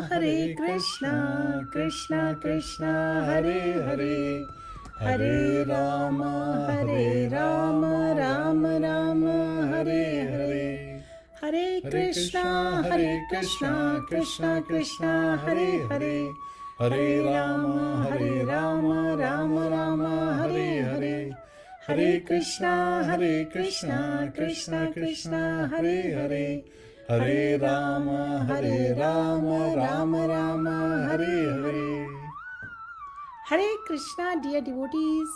हरे Krishna Krishna Krishna Hare Hare, Hare Ram Ram Ram Hare Hare. Hare Krishna Krishna Krishna Hare Hare, Hare Ram Ram Ram Hare Hare. Hare Krishna Krishna Krishna Hare Hare, Hare Ram Ram Ram Hare Hare. Hare Krishna dear devotees,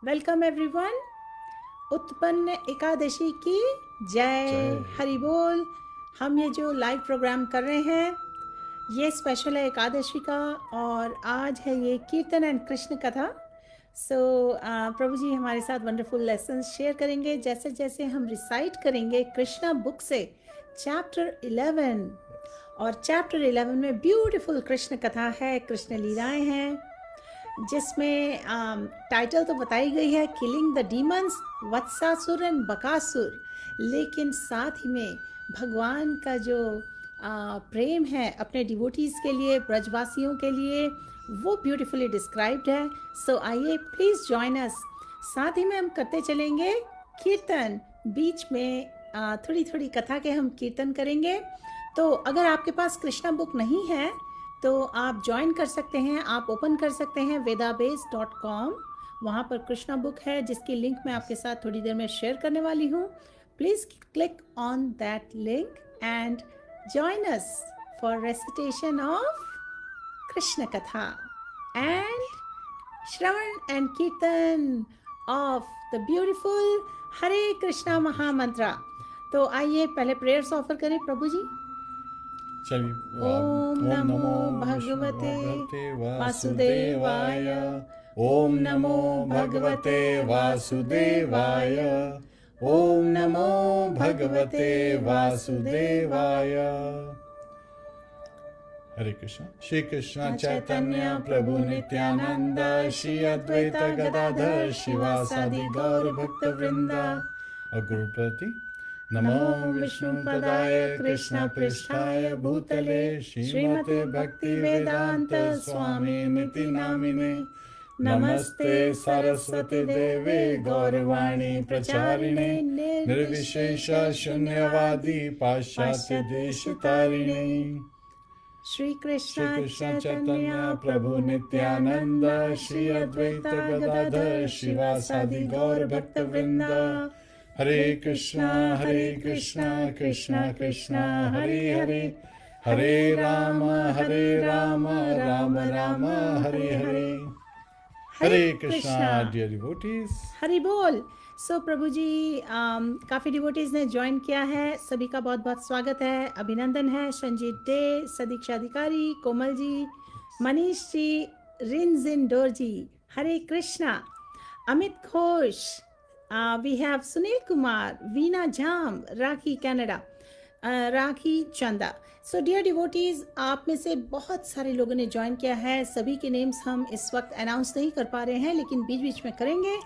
welcome everyone. Utpanna Ekadashi की जय, हरि बोल। हम ये जो लाइव प्रोग्राम कर रहे हैं ये स्पेशल है एकादशी का, और आज है ये कीर्तन एंड कृष्ण कथा। सो प्रभु जी हमारे साथ वंडरफुल लेसन शेयर करेंगे। जैसे जैसे हम रिसाइट करेंगे कृष्णा बुक से चैप्टर 11, और चैप्टर 11 में ब्यूटीफुल कृष्ण कथा है, कृष्ण लीलाएं हैं, जिसमें टाइटल तो बताई गई है killing the demons, Vatsasura and Bakasur, लेकिन साथ ही में भगवान का जो प्रेम है अपने डिवोटीज के लिए, ब्रजवासियों के लिए, वो ब्यूटीफुली डिस्क्राइब्ड है। सो आइए प्लीज जॉइन अस। साथ ही में हम करते चलेंगे कीर्तन, बीच में थोड़ी थोड़ी कथा के हम कीर्तन करेंगे। तो अगर आपके पास कृष्णा बुक नहीं है तो आप ज्वाइन कर सकते हैं, आप ओपन कर सकते हैं vedabase.com। वहाँ पर कृष्णा बुक है जिसकी लिंक मैं आपके साथ थोड़ी देर में शेयर करने वाली हूँ। Please click on that link and join us for recitation of Krishna Katha and Shravan and Kirtan of the beautiful Hare Krishna Mahamantra। तो आइए पहले प्रेयर्स ऑफर करें प्रभु जी। चलिए। ओम नमो भगवते वासुदेवाय, ओम नमो भगवते वासुदेवाय, ओम नमो भगवते वासुदेवाय। हरे कृष्ण। श्री कृष्ण चैतन्य प्रभु नित्यानंद, श्री अद्वैत गदाधर शिवासादि गौर भक्त वृंदा। और गुरुप्रति नमो विष्णुपदाय कृष्ण पृष्ठाय भूतले, श्रीमते भक्ति वेदांत स्वामी निति नामिने। नमस्ते सरस्वती देवे गौरवाणी प्रचारिणे, निर्विशेष शून्यवादी पाश्चात्य देश तारिणे। श्री कृष्ण चैतन्य प्रभु नित्यानंद, श्री अद्वैत गदाधर शिवासादि गौर भक्त वृंदा। हरे कृष्णा कृष्णा कृष्णा हरे हरे, हरे राम राम राम हरे हरे। हरे कृष्णा डियर डिवोटीज, हरि बोल। सो प्रभु जी काफ़ी डिवोटीज ने ज्वाइन किया है, सभी का बहुत बहुत स्वागत है, अभिनंदन है। Sanjeet De, Sadiksha Adhikari, Komal ji, Manish ji, Rinzin Dorji, Hare Krishna. Amit Ghosh, we have Sunil Kumar, Veena Jham, Rakhi Canada, राखी चंदा। सो डियर डिवोटीज, आप में से बहुत सारे लोगों ने ज्वाइन किया है। सभी के नेम्स हम इस वक्त अनाउंस नहीं कर पा रहे हैं, लेकिन बीच बीच में करेंगे।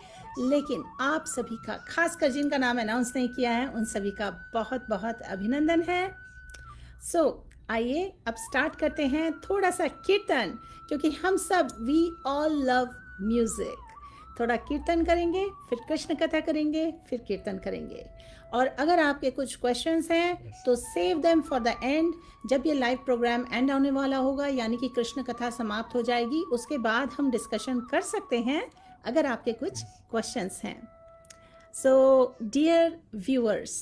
लेकिन आप सभी का, खासकर जिनका नाम अनाउंस नहीं किया है, उन सभी का बहुत बहुत अभिनंदन है। सो आइए अब स्टार्ट करते हैं थोड़ा सा कीर्तन, क्योंकि हम सब वी ऑल लव म्यूजिक। थोड़ा कीर्तन करेंगे, फिर कृष्ण कथा करेंगे, फिर कीर्तन करेंगे। और अगर आपके कुछ क्वेश्चंस हैं तो save them for the end. जब ये लाइव प्रोग्राम एंड होने वाला होगा, यानी कि कृष्ण कथा समाप्त हो जाएगी, उसके बाद हम डिस्कशन कर सकते हैं अगर आपके कुछ क्वेश्चंस हैं। So dear viewers,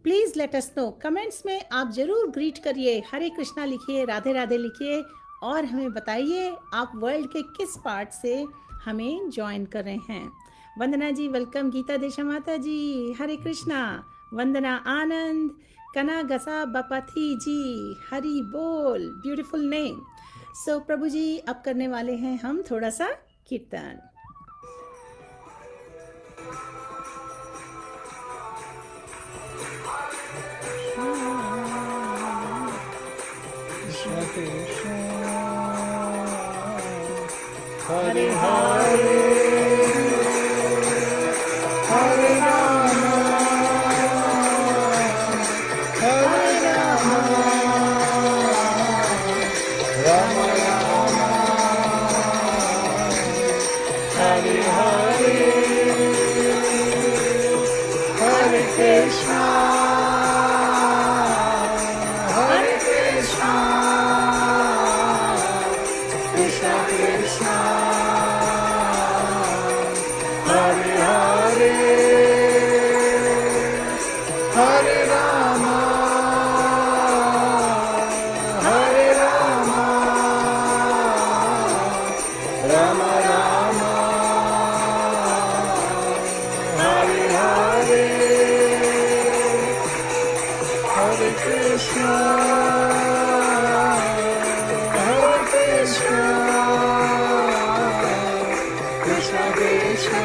please let us know, comments में आप जरूर ग्रीट करिए, हरे कृष्णा लिखिए, राधे राधे लिखिए, और हमें बताइए आप वर्ल्ड के किस पार्ट से हमें ज्वाइन कर रहे हैं। वंदना जी वेलकम, गीता देशा माता जी हरे कृष्णा, वंदना आनंद, कना गसा बपथी जी हरि बोल, ब्यूटीफुल नेम। सो प्रभु जी अब करने वाले हैं हम थोड़ा सा कीर्तन। हरे Hare Hare Ram Rama Rama, Hare Hare, Hare Krishna, Hare Krishna, Krishna Krishna, Hare Hare, Hare Rama, Hare Rama, Rama Rama, Hare Hare, Hare Krishna, Hare Krishna, Krishna Krishna,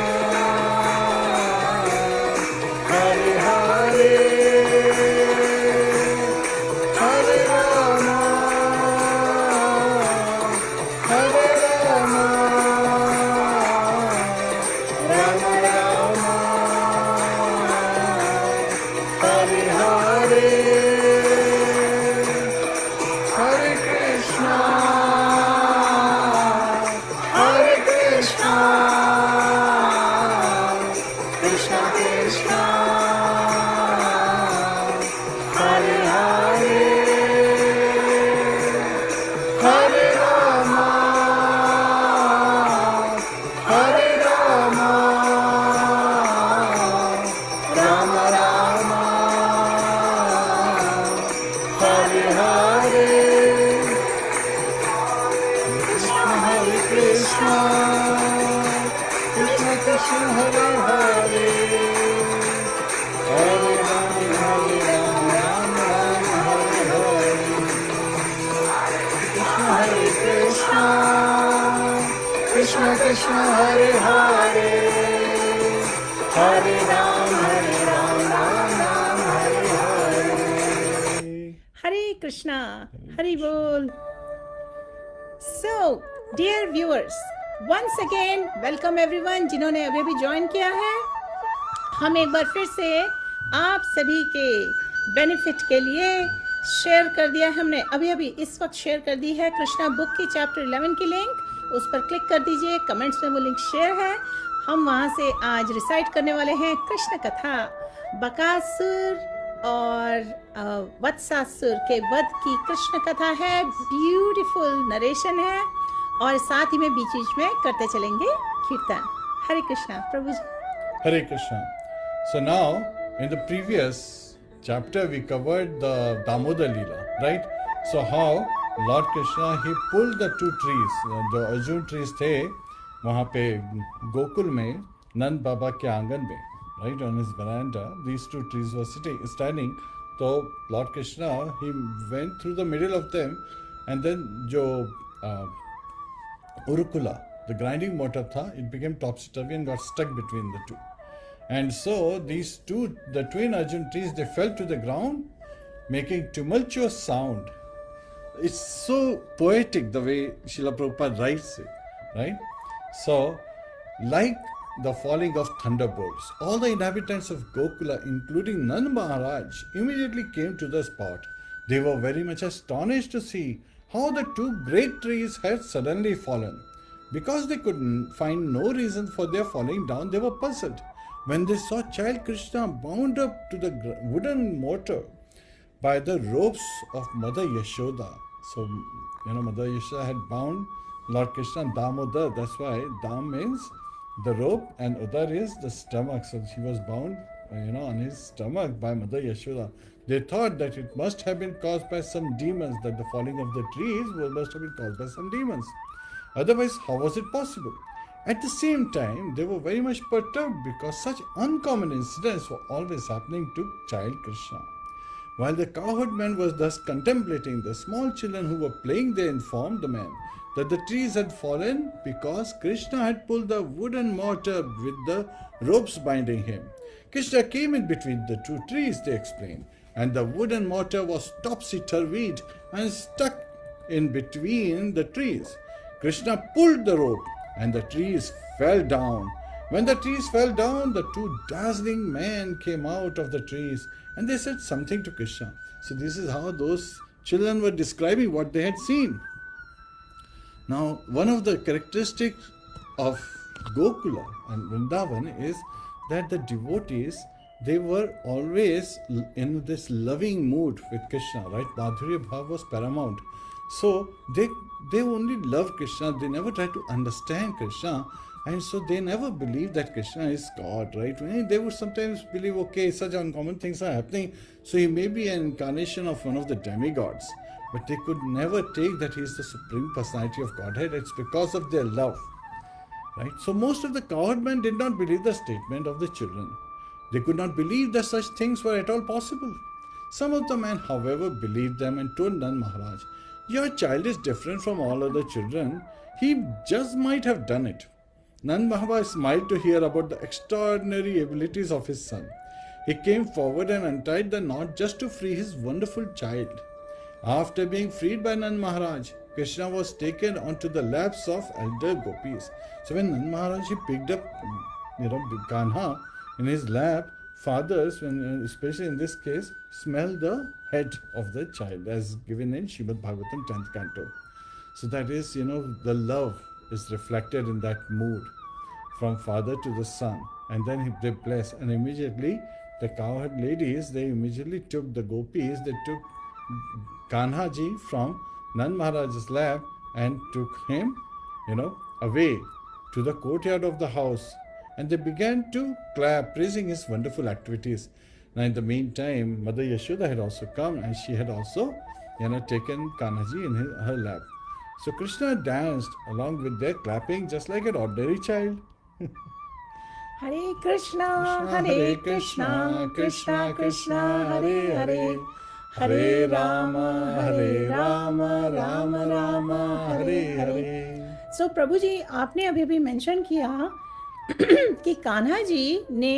Hare Hare, Hare Rama, Hare Rama, Rama Rama, Hare Hare, Hare Krishna, Hare Krishna, Krishna Krishna, Hare Hare, Hare Rama, Hare Rama, Rama Rama, Hare Hare, Krishna Hare Krishna, Krishna Krishna Hare Hare, Hare Rama, Hare Rama, Rama Rama, Hare Hare, Krishna Hare Krishna, Krishna Krishna Hare Hare, Hare Rama, Hare Rama, Rama Rama, Hare Hare. Hare Krishna, Hari Bol. So, dear viewers, once again welcome everyone जिन्होंने अभी अभी join किया है. हम एक बार फिर से आप सभी के बेनिफिट के लिए शेयर कर दिया है हमने. अभी अभी इस वक्त शेयर कर दी है कृष्णा बुक की चैप्टर 11 की लिंक. उस पर क्लिक कर दीजिए. कमेंट्स में वो लिंक शेयर है. हम वहां से आज रिसाइट करने वाले हैं कृष्ण कथा. बकासुर और वत्सासुर के वध की कृष्ण कथा है. ब्यूटीफुल नरेशन है और साथ ही में बीच बीच में करते चलेंगे कीर्तन. हरे कृष्णा प्रभु जी. Hare Krishna. So now, in the previous chapter, we covered the Damodar Leela, right? So how Lord Krishna, he pulled the two trees, जो अर्जुन trees थे, वहाँ पे गोकुल में नंद बाबा के आंगन में, right, on his veranda, these two trees were standing. So Lord Krishna, he went through the middle of them, and then जो Urukula, the grinding mortar tha, it became topsy-turvy and got stuck between the two. And so these two, the twin Arjun trees, they fell to the ground, making tumultuous sound. It's so poetic the way Srila Prabhupada writes it, right? So, like the falling of thunderbolts, all the inhabitants of Gokula, including Nand Maharaj, immediately came to the spot. They were very much astonished to see how the two great trees had suddenly fallen. Because they could find no reason for their falling down, they were puzzled. When they saw child Krishna bound up to the wooden mortar by the ropes of Mother Yashoda. So, Mother Yashoda had bound Lord Krishna Damodar. That's why Dam means the rope and Udar is the stomach. So she was bound, on his stomach by Mother Yashoda. They thought that it must have been caused by some demons, that the falling of the trees must have been caused by some demons. Otherwise, how was it possible? At the same time, they were very much perturbed because such uncommon incidents were always happening to child Krishna. While the cowherd man was thus contemplating, the small children who were playing there informed the man that the trees had fallen because Krishna had pulled the wooden mortar with the ropes binding him. Krishna came in between the two trees, they explained, and the wooden mortar was topsy-turvied and stuck in between the trees. Krishna pulled the rope and the trees fell down. When the trees fell down, the two dazzling men came out of the trees and they said something to Krishna. So this is how those children were describing what they had seen. Now, one of the characteristics of Gokula and Vrindavan is that the devotees, they were always in this loving mood with Krishna, right? Madhurya Bhav was paramount. So they only love Krishna, they never try to understand Krishna, and so they never believe that Krishna is God, right? They would sometimes believe, okay, such uncommon things are happening, so he may be an incarnation of one of the demigods, but they could never take that he is the Supreme Personality of Godhead. It's because of their love, right? So most of the cowherd men did not believe the statement of the children. They could not believe that such things were at all possible. Some of the men, however, believed them and told Nand Maharaj, your child is different from all other children. He just might have done it. Nand Maharaj smiled to hear about the extraordinary abilities of his son. He came forward and untied the knot just to free his wonderful child. After being freed by Nand Maharaj, Krishna was taken onto the laps of elder gopis. So when Nand Maharaj he picked up, Kanha in his lap, fathers, especially in this case, smell the head of the child, as given in Srimad Bhagavatam 10th canto. So that is, the love is reflected in that mood from father to the son, and then they bless, and immediately the cowherd ladies, they immediately took the gopis, they took Kanha ji from Nand Maharaj's lap and took him, away to the courtyard of the house, and they began to clap, praising his wonderful activities. Now in the meantime, Mother Yashoda had also come, and she had also taken Kanha ji in her lap. So Krishna danced along with their clapping just like an ordinary child. Hare Krishna, Hare Krishna, Krishna Krishna, Hare Hare, Hare Rama, Rama Rama, Hare Hare. So प्रभु जी, आपने अभी भी mention किया कि कान्हा जी ने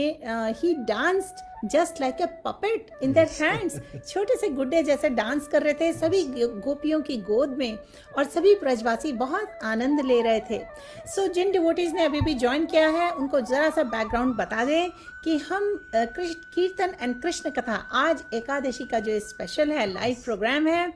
he danced just like a puppet in their hands. छोटे से गुड्डे जैसे डांस कर रहे थे सभी गोपियों की गोद में, और सभी ब्रजवासी बहुत आनंद ले रहे थे. सो जिन डिवोटीज ने अभी भी ज्वाइन किया है उनको जरा सा बैकग्राउंड बता दें कि हम कीर्तन एंड कृष्ण कथा, आज एकादशी का जो स्पेशल है लाइव प्रोग्राम है,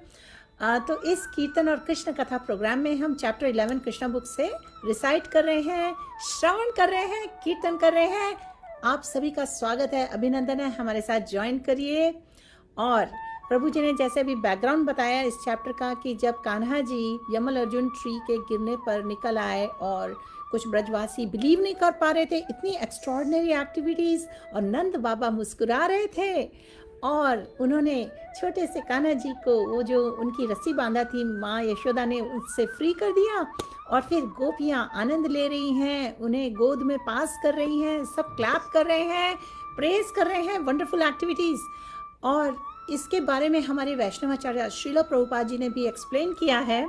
तो इस कीर्तन और कृष्ण कथा प्रोग्राम में हम चैप्टर 11 कृष्णा बुक से रिसाइट कर रहे हैं, श्रवण कर रहे हैं, कीर्तन कर रहे हैं. आप सभी का स्वागत है, अभिनंदन है, हमारे साथ ज्वाइन करिए. और प्रभु जी ने जैसे भी बैकग्राउंड बताया इस चैप्टर का कि जब कान्हा जी यमल अर्जुन ट्री के गिरने पर निकल आए और कुछ ब्रजवासी बिलीव नहीं कर पा रहे थे, इतनी एक्स्ट्रॉर्डिनरी एक्टिविटीज़, और नंद बाबा मुस्कुरा रहे थे और उन्होंने छोटे से कान्हा जी को वो जो उनकी रस्सी बांधा थी माँ यशोदा ने उससे फ्री कर दिया, और फिर गोपियाँ आनंद ले रही हैं, उन्हें गोद में पास कर रही हैं, सब क्लैप कर रहे हैं, प्रेज कर रहे हैं, वंडरफुल एक्टिविटीज़. और इसके बारे में हमारे वैष्णवाचार्य श्रील प्रभुपाद जी ने भी एक्सप्लेन किया है.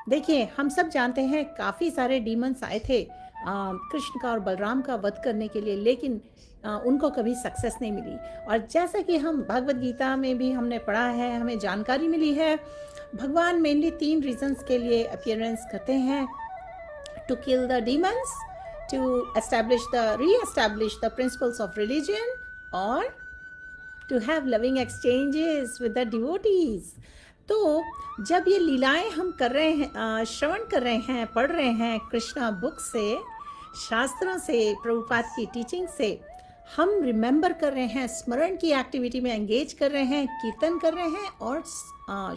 देखिए, हम सब जानते हैं काफ़ी सारे डीमंस आए थे कृष्ण का और बलराम का वध करने के लिए, लेकिन उनको कभी सक्सेस नहीं मिली. और जैसा कि हम भगवद गीता में भी हमने पढ़ा है, हमें जानकारी मिली है, भगवान मेनली 3 रीजंस के लिए अपीयरेंस करते हैं: to kill the demons, to re-establish the principles of religion, और to have loving exchanges with the devotees. तो जब ये लीलाएं हम कर रहे हैं, श्रवण कर रहे हैं, पढ़ रहे हैं कृष्णा बुक से, शास्त्रों से, प्रभुपाद की टीचिंग से, हम रिमेंबर कर रहे हैं, स्मरण की एक्टिविटी में एंगेज कर रहे हैं, कीर्तन कर रहे हैं और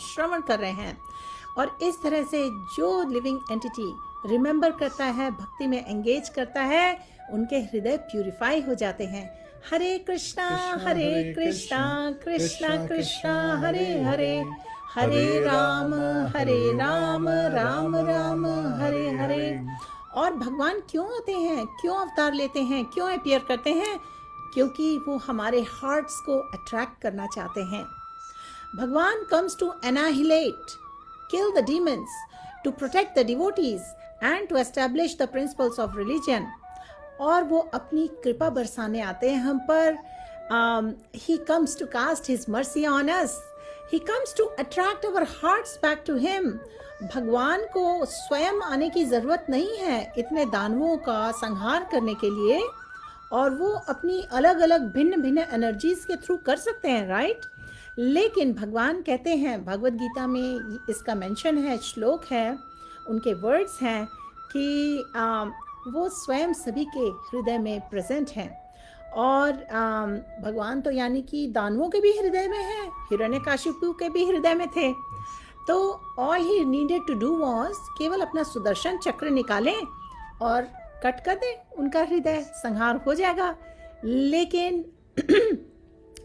श्रवण कर रहे हैं. और इस तरह से जो लिविंग एंटिटी रिमेंबर करता है, भक्ति में एंगेज करता है, उनके हृदय प्यूरिफाई हो जाते हैं. हरे कृष्णा कृष्णा कृष्णा हरे हरे, हरे राम राम राम हरे हरे. और भगवान क्यों आते हैं, क्यों अवतार लेते हैं, क्यों अपीयर करते हैं? क्योंकि वो हमारे हार्ट्स को अट्रैक्ट करना चाहते हैं. भगवान comes to annihilate, kill the demons, to protect the devotees and to establish the principles of religion. और वो अपनी कृपा बरसाने आते हैं हम पर. He comes to cast his mercy on us. He comes to attract our hearts back to him. भगवान को स्वयं आने की ज़रूरत नहीं है इतने दानवों का संहार करने के लिए, और वो अपनी अलग अलग भिन्न भिन्न एनर्जीज के थ्रू कर सकते हैं, राइट? लेकिन भगवान कहते हैं, भगवद गीता में इसका मेंशन है, श्लोक है, उनके वर्ड्स हैं कि वो स्वयं सभी के हृदय में प्रेजेंट हैं। और भगवान तो यानी कि दानवों के भी हृदय में है, हिरण्यकाशिपु के भी हृदय में थे। तो all he needed to do was केवल अपना सुदर्शन चक्र निकालें और कट कर दें, उनका हृदय संहार हो जाएगा। लेकिन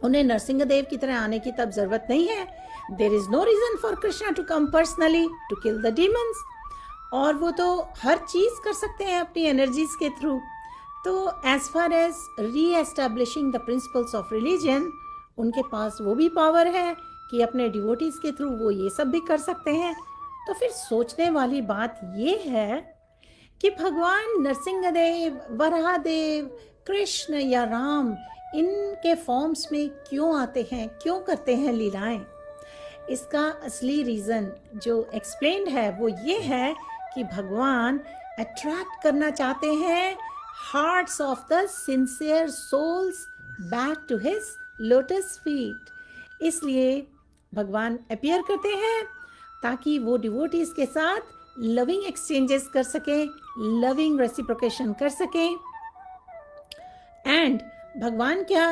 उन्हें नरसिंहदेव की तरह आने की तब जरूरत नहीं है। There is no reason for Krishna to come personally to kill the demons. और वो तो हर चीज कर सकते हैं अपनी एनर्जीज के थ्रू। तो एज फार एज री establishing the principles of religion, उनके पास वो भी पावर है कि अपने डिवोटीज के थ्रू वो ये सब भी कर सकते हैं। तो फिर सोचने वाली बात ये है कि भगवान नरसिंहदेव, वराहदेव, कृष्ण या राम इनके फॉर्म्स में क्यों आते हैं, क्यों करते हैं लीलाएं? इसका असली रीज़न जो एक्सप्लेन्ड है वो ये है कि भगवान अट्रैक्ट करना चाहते हैं hearts of the sincere souls back to his lotus feet. इसलिए भगवान अपीयर करते हैं ताकि वो डिवोटीज के साथ लविंग एक्सचेंजेस कर सकें, लविंग रेसिप्रोकेशन कर सकें। एंड भगवान क्या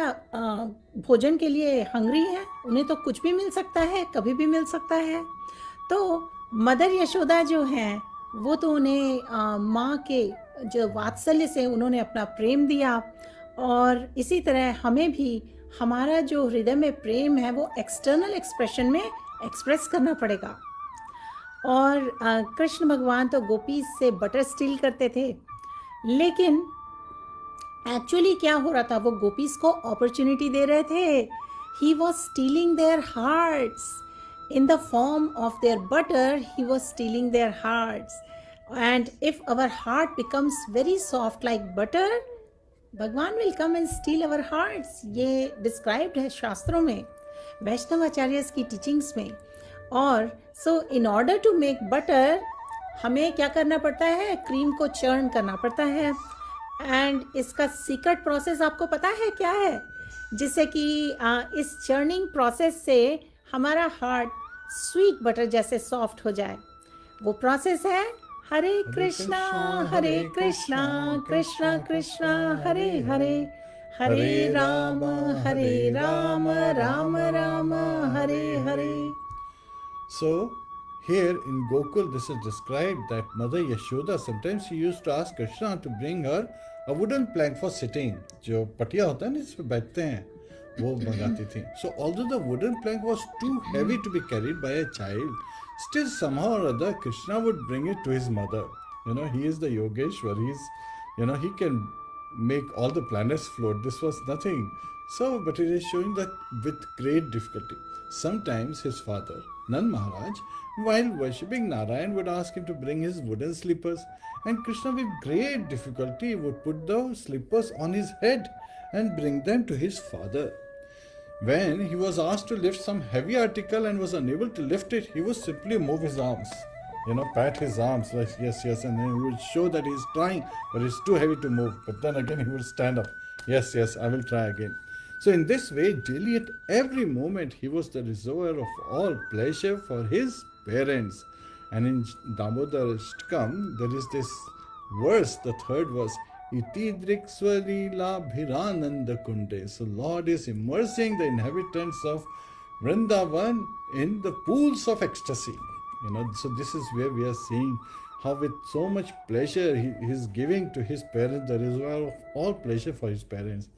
भोजन के लिए हंग्री है? उन्हें तो कुछ भी मिल सकता है, कभी भी मिल सकता है। तो मदर यशोदा जो हैं वो तो उन्हें माँ के जो वात्सल्य से उन्होंने अपना प्रेम दिया। और इसी तरह हमें भी हमारा जो हृदय में प्रेम है वो एक्सटर्नल एक्सप्रेशन में एक्सप्रेस करना पड़ेगा। और कृष्ण भगवान तो गोपीज से बटर स्टील करते थे, लेकिन एक्चुअली क्या हो रहा था, वो गोपीज को अपॉर्चुनिटी दे रहे थे। He was stealing there hearts in the form of their butter. He was stealing their hearts. And if our heart becomes very soft like butter, Bhagwan will come and steal our hearts. ये described है शास्त्रों में, वैष्णव आचार्यस की teachings में। और so in order to make butter हमें क्या करना पड़ता है? क्रीम को चर्न करना पड़ता है। एंड इसका सीक्रेट प्रोसेस आपको पता है क्या है? जिससे कि इस चर्निंग प्रोसेस से हमारा हार्ट स्वीट बटर जैसे सॉफ्ट हो जाए। वो प्रोसेस है हरे कृष्णा कृष्णा कृष्णा हरे हरे, हरे राम राम राम हरे हरे। So here in Gokul this is described that Mother Yashoda sometimes she used to ask Krishna to bring her a wooden plank for sitting, जो पटिया होता है ना जिस पे बैठते हैं, वो मंगाती थी। So although the wooden plank was too heavy to be carried by a child, still somehow or other Krishna would bring it to his mother. He is the Yogeshwar. He can make all the planets float. This was nothing. So, but it is showing that with great difficulty. Sometimes his father, Nand Maharaj, while worshipping Narayan, would ask him to bring his wooden slippers, and Krishna with great difficulty would put those slippers on his head and bring them to his father. When he was asked to lift some heavy article and was unable to lift it, he would simply move his arms, pat his arms like yes, and then he would show that he is trying, but it's too heavy to move. But then again he would stand up. Yes, I will try again. So in this way, daily at every moment, he was the reservoir of all pleasure for his parents. And in Damodar Ashtakam, there is this verse, the third verse, Iti Driksvalila Bhirananda Kunde. So Lord is immersing the inhabitants of Vrindavan in the pools of ecstasy. So this is where we are seeing how with so much pleasure he is giving to his parents, the reservoir of all pleasure for his parents.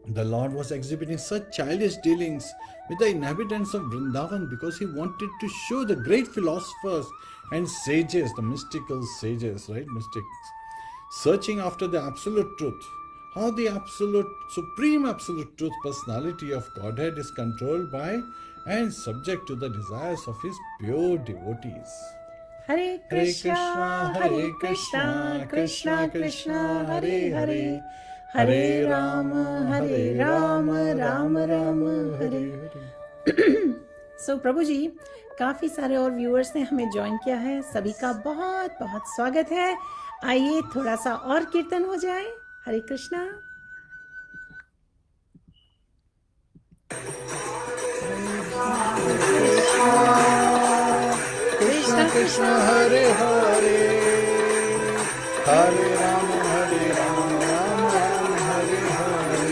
The Lord was exhibiting such childish dealings with the inhabitants of Vrindavan because he wanted to show the great philosophers and sages, the mystical sages, right? Mystics, searching after the absolute truth. How the supreme absolute truth personality of Godhead is controlled by and subject to the desires of his pure devotees. Hare Krishna, Krishna Krishna, Hare Hare, Hare Rama, Rama Rama, Hare Hare. So प्रभु जी, काफी सारे और viewers ने हमें join किया है, सभी का बहुत बहुत स्वागत है। आइए थोड़ा सा और कीर्तन हो जाए। हरे Krishna. Krishna Krishna Krishna Hare Hare Hare Rama Rama Rama Hare Hare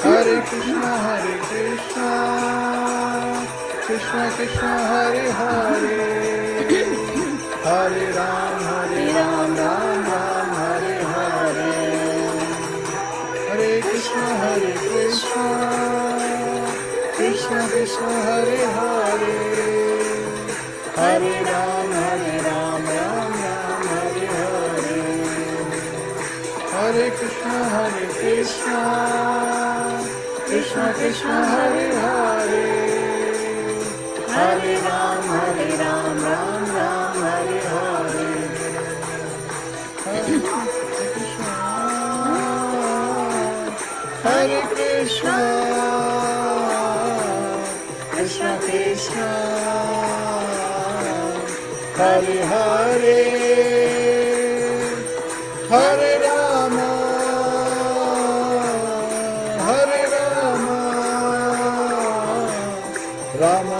Hare Krishna Krishna Krishna Hare Hare Hare Rama Rama Rama Hare Hare Hare Krishna Krishna Krishna Hare Hare Hare Rama Rama Rama Hare Hare Hare Krishna Krishna Krishna Hare Hare Hare Rama Rama Rama Hare Hare Hare Krishna Krishna Krishna Hare Hare Hare Rama Rama Rama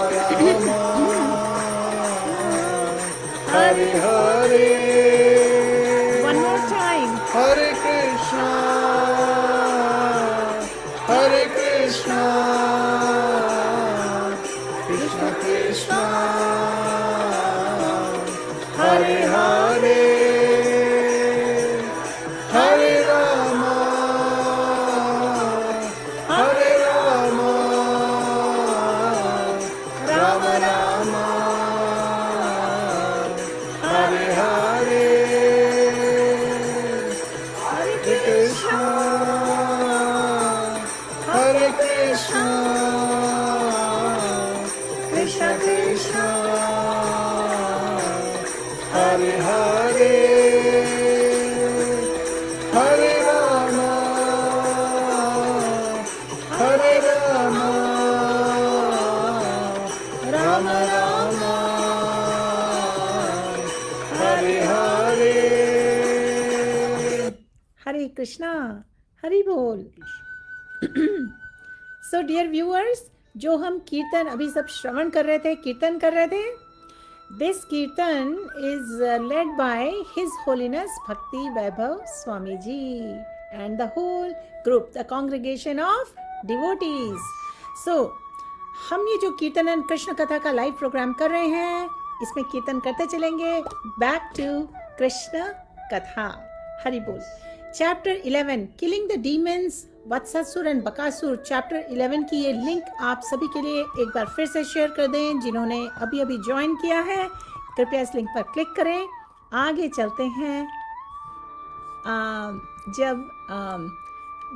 Hare Hare One more time. Hare Krishna Krishna Krishna Hare Hare Hare Rama Rama Rama Hare Hare Hare Krishna Krishna Krishna Hare Hare Hare Rama Rama Rama Hare Hare Hare Krishna, Hari Bol. So dear viewers, जो हम कीर्तन अभी सब श्रवण कर रहे थे, कीर्तन कर रहे थे, this कीर्तन is led by His Holiness Bhakti Vaibhav Swami Ji and the whole group, the congregation of devotees. So हम ये जो कीर्तन एंड कृष्ण कथा का लाइव प्रोग्राम कर रहे हैं, इसमें कीर्तन करते चलेंगे. बैक टू कृष्ण कथा. हरि बोल. Chapter 11 killing the demons, Vatsasura and Bakasura. Chapter 11 की ये लिंक आप सभी के लिए एक बार फिर से शेयर कर दें. जिन्होंने अभी अभी ज्वाइन किया है, कृपया इस लिंक पर क्लिक करें. आगे चलते हैं. जब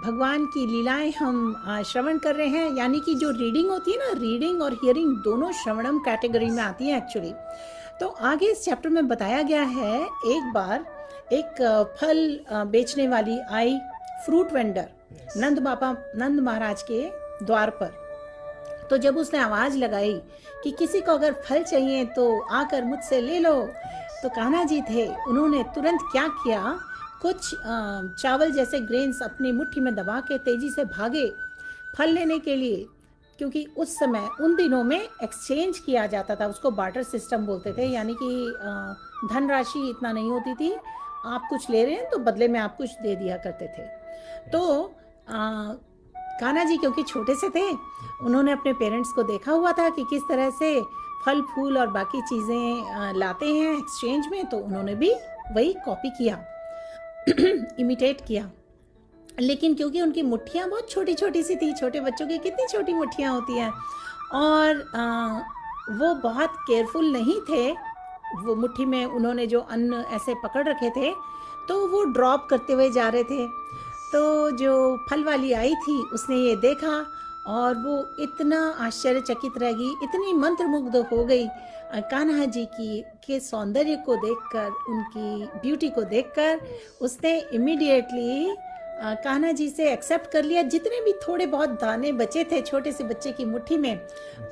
भगवान की लीलाएं हम श्रवण कर रहे हैं, यानी कि जो रीडिंग होती है ना, रीडिंग और हियरिंग दोनों श्रवणम कैटेगरी में आती है एक्चुअली. तो आगे इस चैप्टर में बताया गया है, एक बार एक फल बेचने वाली आई, फ्रूट वेंडर, नंद महाराज के द्वार पर. तो जब उसने आवाज लगाई कि किसी को अगर फल चाहिए तो आकर मुझसे ले लो, तो कान्हा जी थे, उन्होंने तुरंत क्या किया, कुछ चावल जैसे ग्रेन्स अपनी मुट्ठी में दबा के तेजी से भागे फल लेने के लिए. क्योंकि उस समय उन दिनों में एक्सचेंज किया जाता था, उसको बार्टर सिस्टम बोलते थे, यानी कि धनराशि इतना नहीं होती थी, आप कुछ ले रहे हैं तो बदले में आप कुछ दे दिया करते थे. तो कान्हा जी क्योंकि छोटे से थे, उन्होंने अपने पेरेंट्स को देखा हुआ था कि किस तरह से फल फूल और बाकी चीज़ें लाते हैं एक्सचेंज में, तो उन्होंने भी वही कॉपी किया, इमिटेट किया. लेकिन क्योंकि उनकी मुट्ठियाँ बहुत छोटी छोटी सी थी, छोटे बच्चों की कितनी छोटी मुट्ठियाँ होती हैं, और वो बहुत केयरफुल नहीं थे. वो मुट्ठी में उन्होंने जो अन्न ऐसे पकड़ रखे थे, तो वो ड्रॉप करते हुए जा रहे थे. तो जो फल वाली आई थी, उसने ये देखा और वो इतना आश्चर्यचकित रह गई, इतनी मंत्रमुग्ध हो गई कान्हा जी की के सौंदर्य को देखकर, उनकी ब्यूटी को देखकर. उसने इमीडिएटली कान्हा जी से एक्सेप्ट कर लिया जितने भी थोड़े बहुत दाने बचे थे छोटे से बच्चे की मुट्ठी में,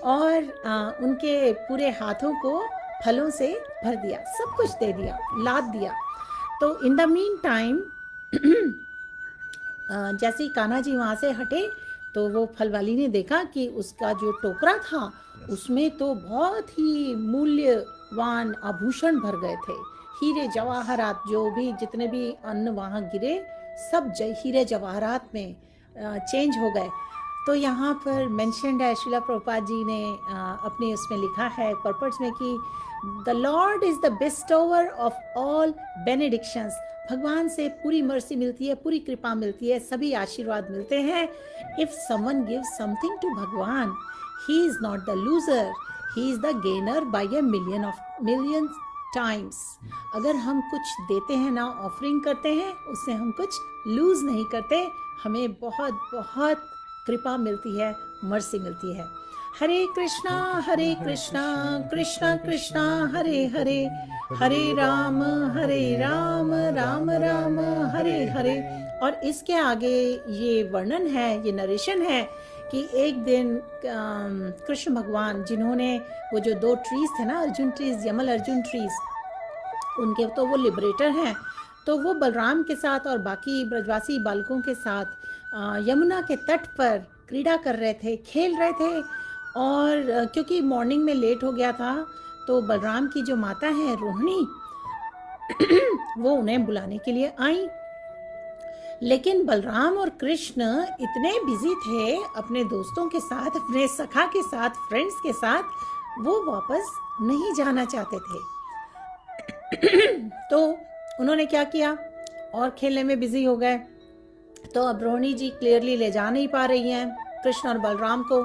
और उनके पूरे हाथों को फलों से भर दिया, सब कुछ दे दिया, लाद दिया. तो इन द मीन टाइम जैसे ही कान्हा जी वहाँ से हटे, तो वो फल वाली ने देखा कि उसका जो टोकरा था उसमें तो बहुत ही मूल्य वान आभूषण भर गए थे, हीरे जवाहरात, जो भी जितने भी अन्न वहाँ गिरे सब हीरे जवाहरात में चेंज हो गए। तो यहाँ पर मेंशन्ड है, शिला प्रभुपाद जी ने अपने उसमें लिखा है पर्पस में कि the Lord is the bestower of all benedictions. भगवान से पूरी मर्सी मिलती है, पूरी कृपा मिलती है, सभी आशीर्वाद मिलते हैं। If someone gives something to Bhagwan, he is not the loser, he is the gainer by a million times. अगर हम कुछ देते हैं ना, ऑफरिंग करते हैं, उससे हम कुछ लूज नहीं करते, हमें बहुत बहुत कृपा मिलती है, मर्सी मिलती है। हरे कृष्णा कृष्णा कृष्णा हरे हरे, हरे राम राम राम हरे हरे। और इसके आगे ये वर्णन है, ये नरेशन है कि एक दिन कृष्ण भगवान, जिन्होंने वो जो 2 ट्रीज थे ना, Arjun trees, Yamal Arjun trees, उनके तो वो लिबरेटर हैं, तो वो बलराम के साथ और बाकी ब्रजवासी बालकों के साथ यमुना के तट पर क्रीड़ा कर रहे थे, खेल रहे थे। और क्योंकि मॉर्निंग में लेट हो गया था, तो बलराम की जो माता है रोहिणी वो उन्हें बुलाने के लिए आई। लेकिन बलराम और कृष्ण इतने बिजी थे अपने दोस्तों के साथ, अपने सखा के साथ, फ्रेंड्स के साथ, वो वापस नहीं जाना चाहते थे। तो उन्होंने क्या किया, और खेलने में बिजी हो गए। तो अब रोहिणी जी क्लियरली ले जा नहीं पा रही हैं कृष्ण और बलराम को,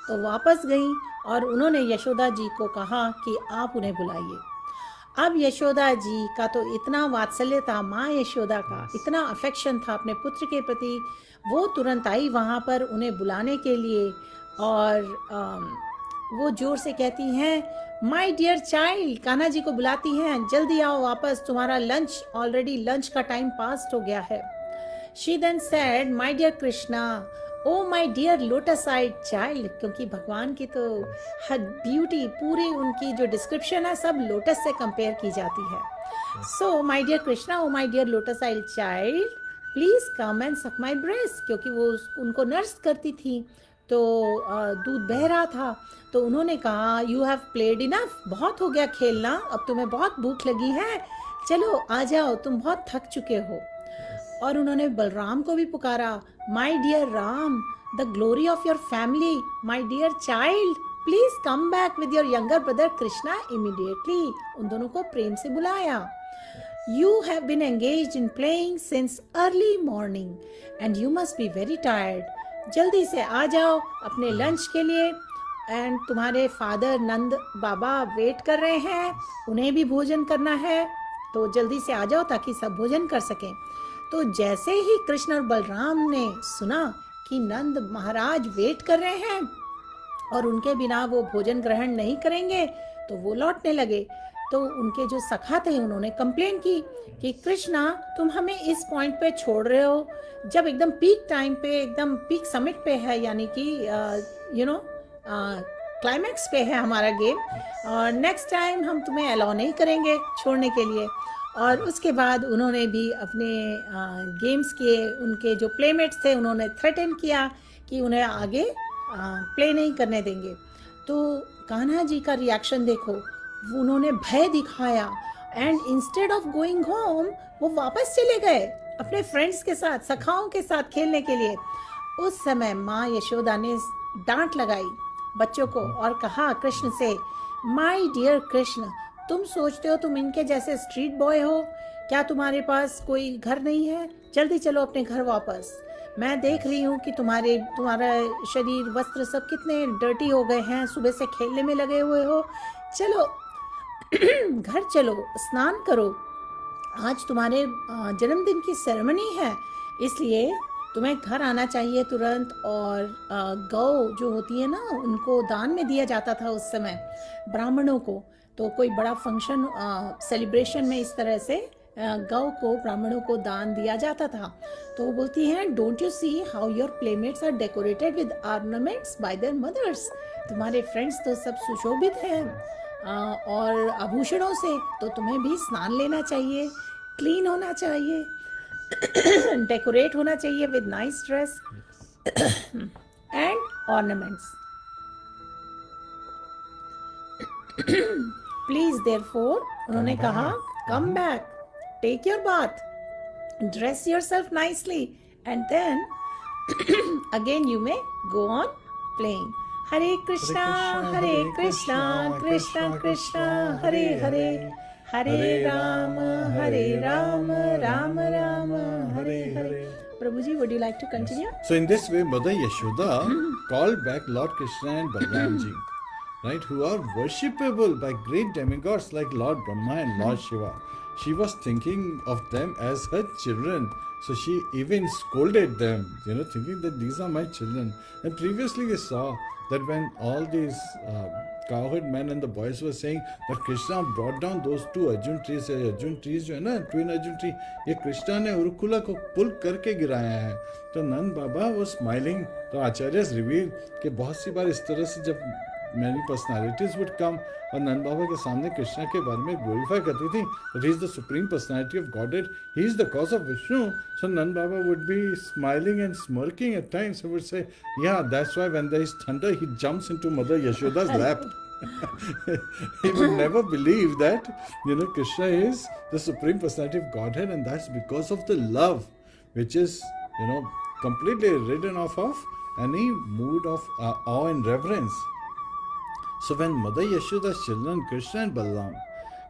तो वापस गई और उन्होंने यशोदा जी को कहा कि आप उन्हें बुलाइए। अब यशोदा जी का तो इतना वात्सल्य था, माँ यशोदा का इतना अफेक्शन था अपने पुत्र के प्रति, वो तुरंत आई वहाँ पर उन्हें बुलाने के लिए। और वो जोर से कहती हैं, माई डियर चाइल्ड, कान्हा जी को बुलाती हैं, जल्दी आओ वापस, तुम्हारा लंच, ऑलरेडी लंच का टाइम पास्ट हो गया है। She then said, my dear Krishna, oh my dear lotus-eyed child, क्योंकि भगवान की तो हर ब्यूटी, पूरी उनकी जो डिस्क्रिप्शन है सब लोटस से कंपेयर की जाती है। So my dear Krishna, oh my dear lotus-eyed child, please come and suck my breast, क्योंकि वो उनको नर्स करती थी, तो दूध बह रहा था। तो उन्होंने कहा, यू हैव प्लेड इनफ, बहुत हो गया खेलना, अब तुम्हें बहुत भूख लगी है, चलो आ जाओ, तुम बहुत थक चुके हो। और उन्होंने बलराम को भी पुकारा, my dear Ram, the glory of your family, my dear child, please come back with your younger brother Krishna immediately. उन दोनों को प्रेम से बुलाया। You have been engaged in playing since early morning and you must be very tired. जल्दी से आ जाओ अपने लंच के लिए, एंड तुम्हारे फादर नंद बाबा वेट कर रहे हैं, उन्हें भी भोजन करना है, तो जल्दी से आ जाओ ताकि सब भोजन कर सकें। तो जैसे ही कृष्ण और बलराम ने सुना कि नंद महाराज वेट कर रहे हैं और उनके बिना वो भोजन ग्रहण नहीं करेंगे, तो वो लौटने लगे। तो उनके जो सखा थे उन्होंने कंप्लेन की कि कृष्णा, तुम हमें इस पॉइंट पे छोड़ रहे हो जब एकदम पीक टाइम पे, एकदम पीक समिट पे है, यानी कि क्लाइमैक्स पे है हमारा गेम, और नेक्स्ट टाइम हम तुम्हें अलाउ नहीं करेंगे छोड़ने के लिए। और उसके बाद उन्होंने भी अपने गेम्स के, उनके जो प्लेमेट्स थे, उन्होंने थ्रेटन किया कि उन्हें आगे प्ले नहीं करने देंगे। तो कान्हा जी का रिएक्शन देखो, उन्होंने भय दिखाया, and instead of going home वो वापस चले गए अपने फ्रेंड्स के साथ, सखाओं के साथ खेलने के लिए। उस समय माँ यशोदा ने डांट लगाई बच्चों को और कहा कृष्ण से, माय डियर कृष्ण, तुम सोचते हो तुम इनके जैसे स्ट्रीट बॉय हो क्या? तुम्हारे पास कोई घर नहीं है? जल्दी चलो अपने घर वापस। मैं देख रही हूँ कि तुम्हारा शरीर, वस्त्र सब कितने डर्टी हो गए हैं, सुबह से खेलने में लगे हुए हो। चलो घर चलो, स्नान करो, आज तुम्हारे जन्मदिन की सेरेमनी है, इसलिए तुम्हें घर आना चाहिए तुरंत। और गौ जो होती है ना, उनको दान में दिया जाता था उस समय ब्राह्मणों को। तो कोई बड़ा फंक्शन, सेलिब्रेशन में इस तरह से गौ को, ब्राह्मणों को दान दिया जाता था। तो वो बोलती हैं, don't you see how your playmates are decorated with ornaments by their mothers. तुम्हारे फ्रेंड्स तो सब सुशोभित हैं और आभूषणों से, तो तुम्हें भी स्नान लेना चाहिए, क्लीन होना चाहिए, डेकोरेट होना चाहिए with nice dress and ornaments. Please therefore उन्होंने कहा come back, take your bath, dress yourself nicely and then again you may go on playing. Hare Krishna Krishna Krishna Hare Hare, Hare Ram Ram Ram Hare Hare. Prabhu ji, would you like to continue? So in this way, Mother Yashoda called back Lord Krishna and Balaram ji, right, who are worshipable by great demigods like Lord Brahma and Lord Shiva. She was thinking of them as her children. So she even scolded them, thinking that these are my children. And previously we saw that when all these cowherd men and the boys were saying that Krishna brought down those two Arjun trees. Arjun trees जो है ना, twin Arjun tree, ये कृष्णा ने उरुकुला को पुल करके गिराया है. तो नंद बाबा वो स्माइलिंग. तो आचार्य रिवील कि बहुत सी बार इस तरह से जब many personalities would come और नंद बाबा के सामने कृष्णा के बारे में ग्लोरीफाई करती थी, that he is the supreme personality of Godhead, he is the cause of Vishnu. So Nand Baba would be smiling and smirking at times. He would say, yeah, that's why when there is thunder, he jumps into Mother Yashoda's lap. He would never believe that, Krishna is the supreme personality of Godhead, and that's because of the love, which is, completely ridden off of any mood of awe and reverence. So when Mother Yashoda's children, Krishna and Balaram,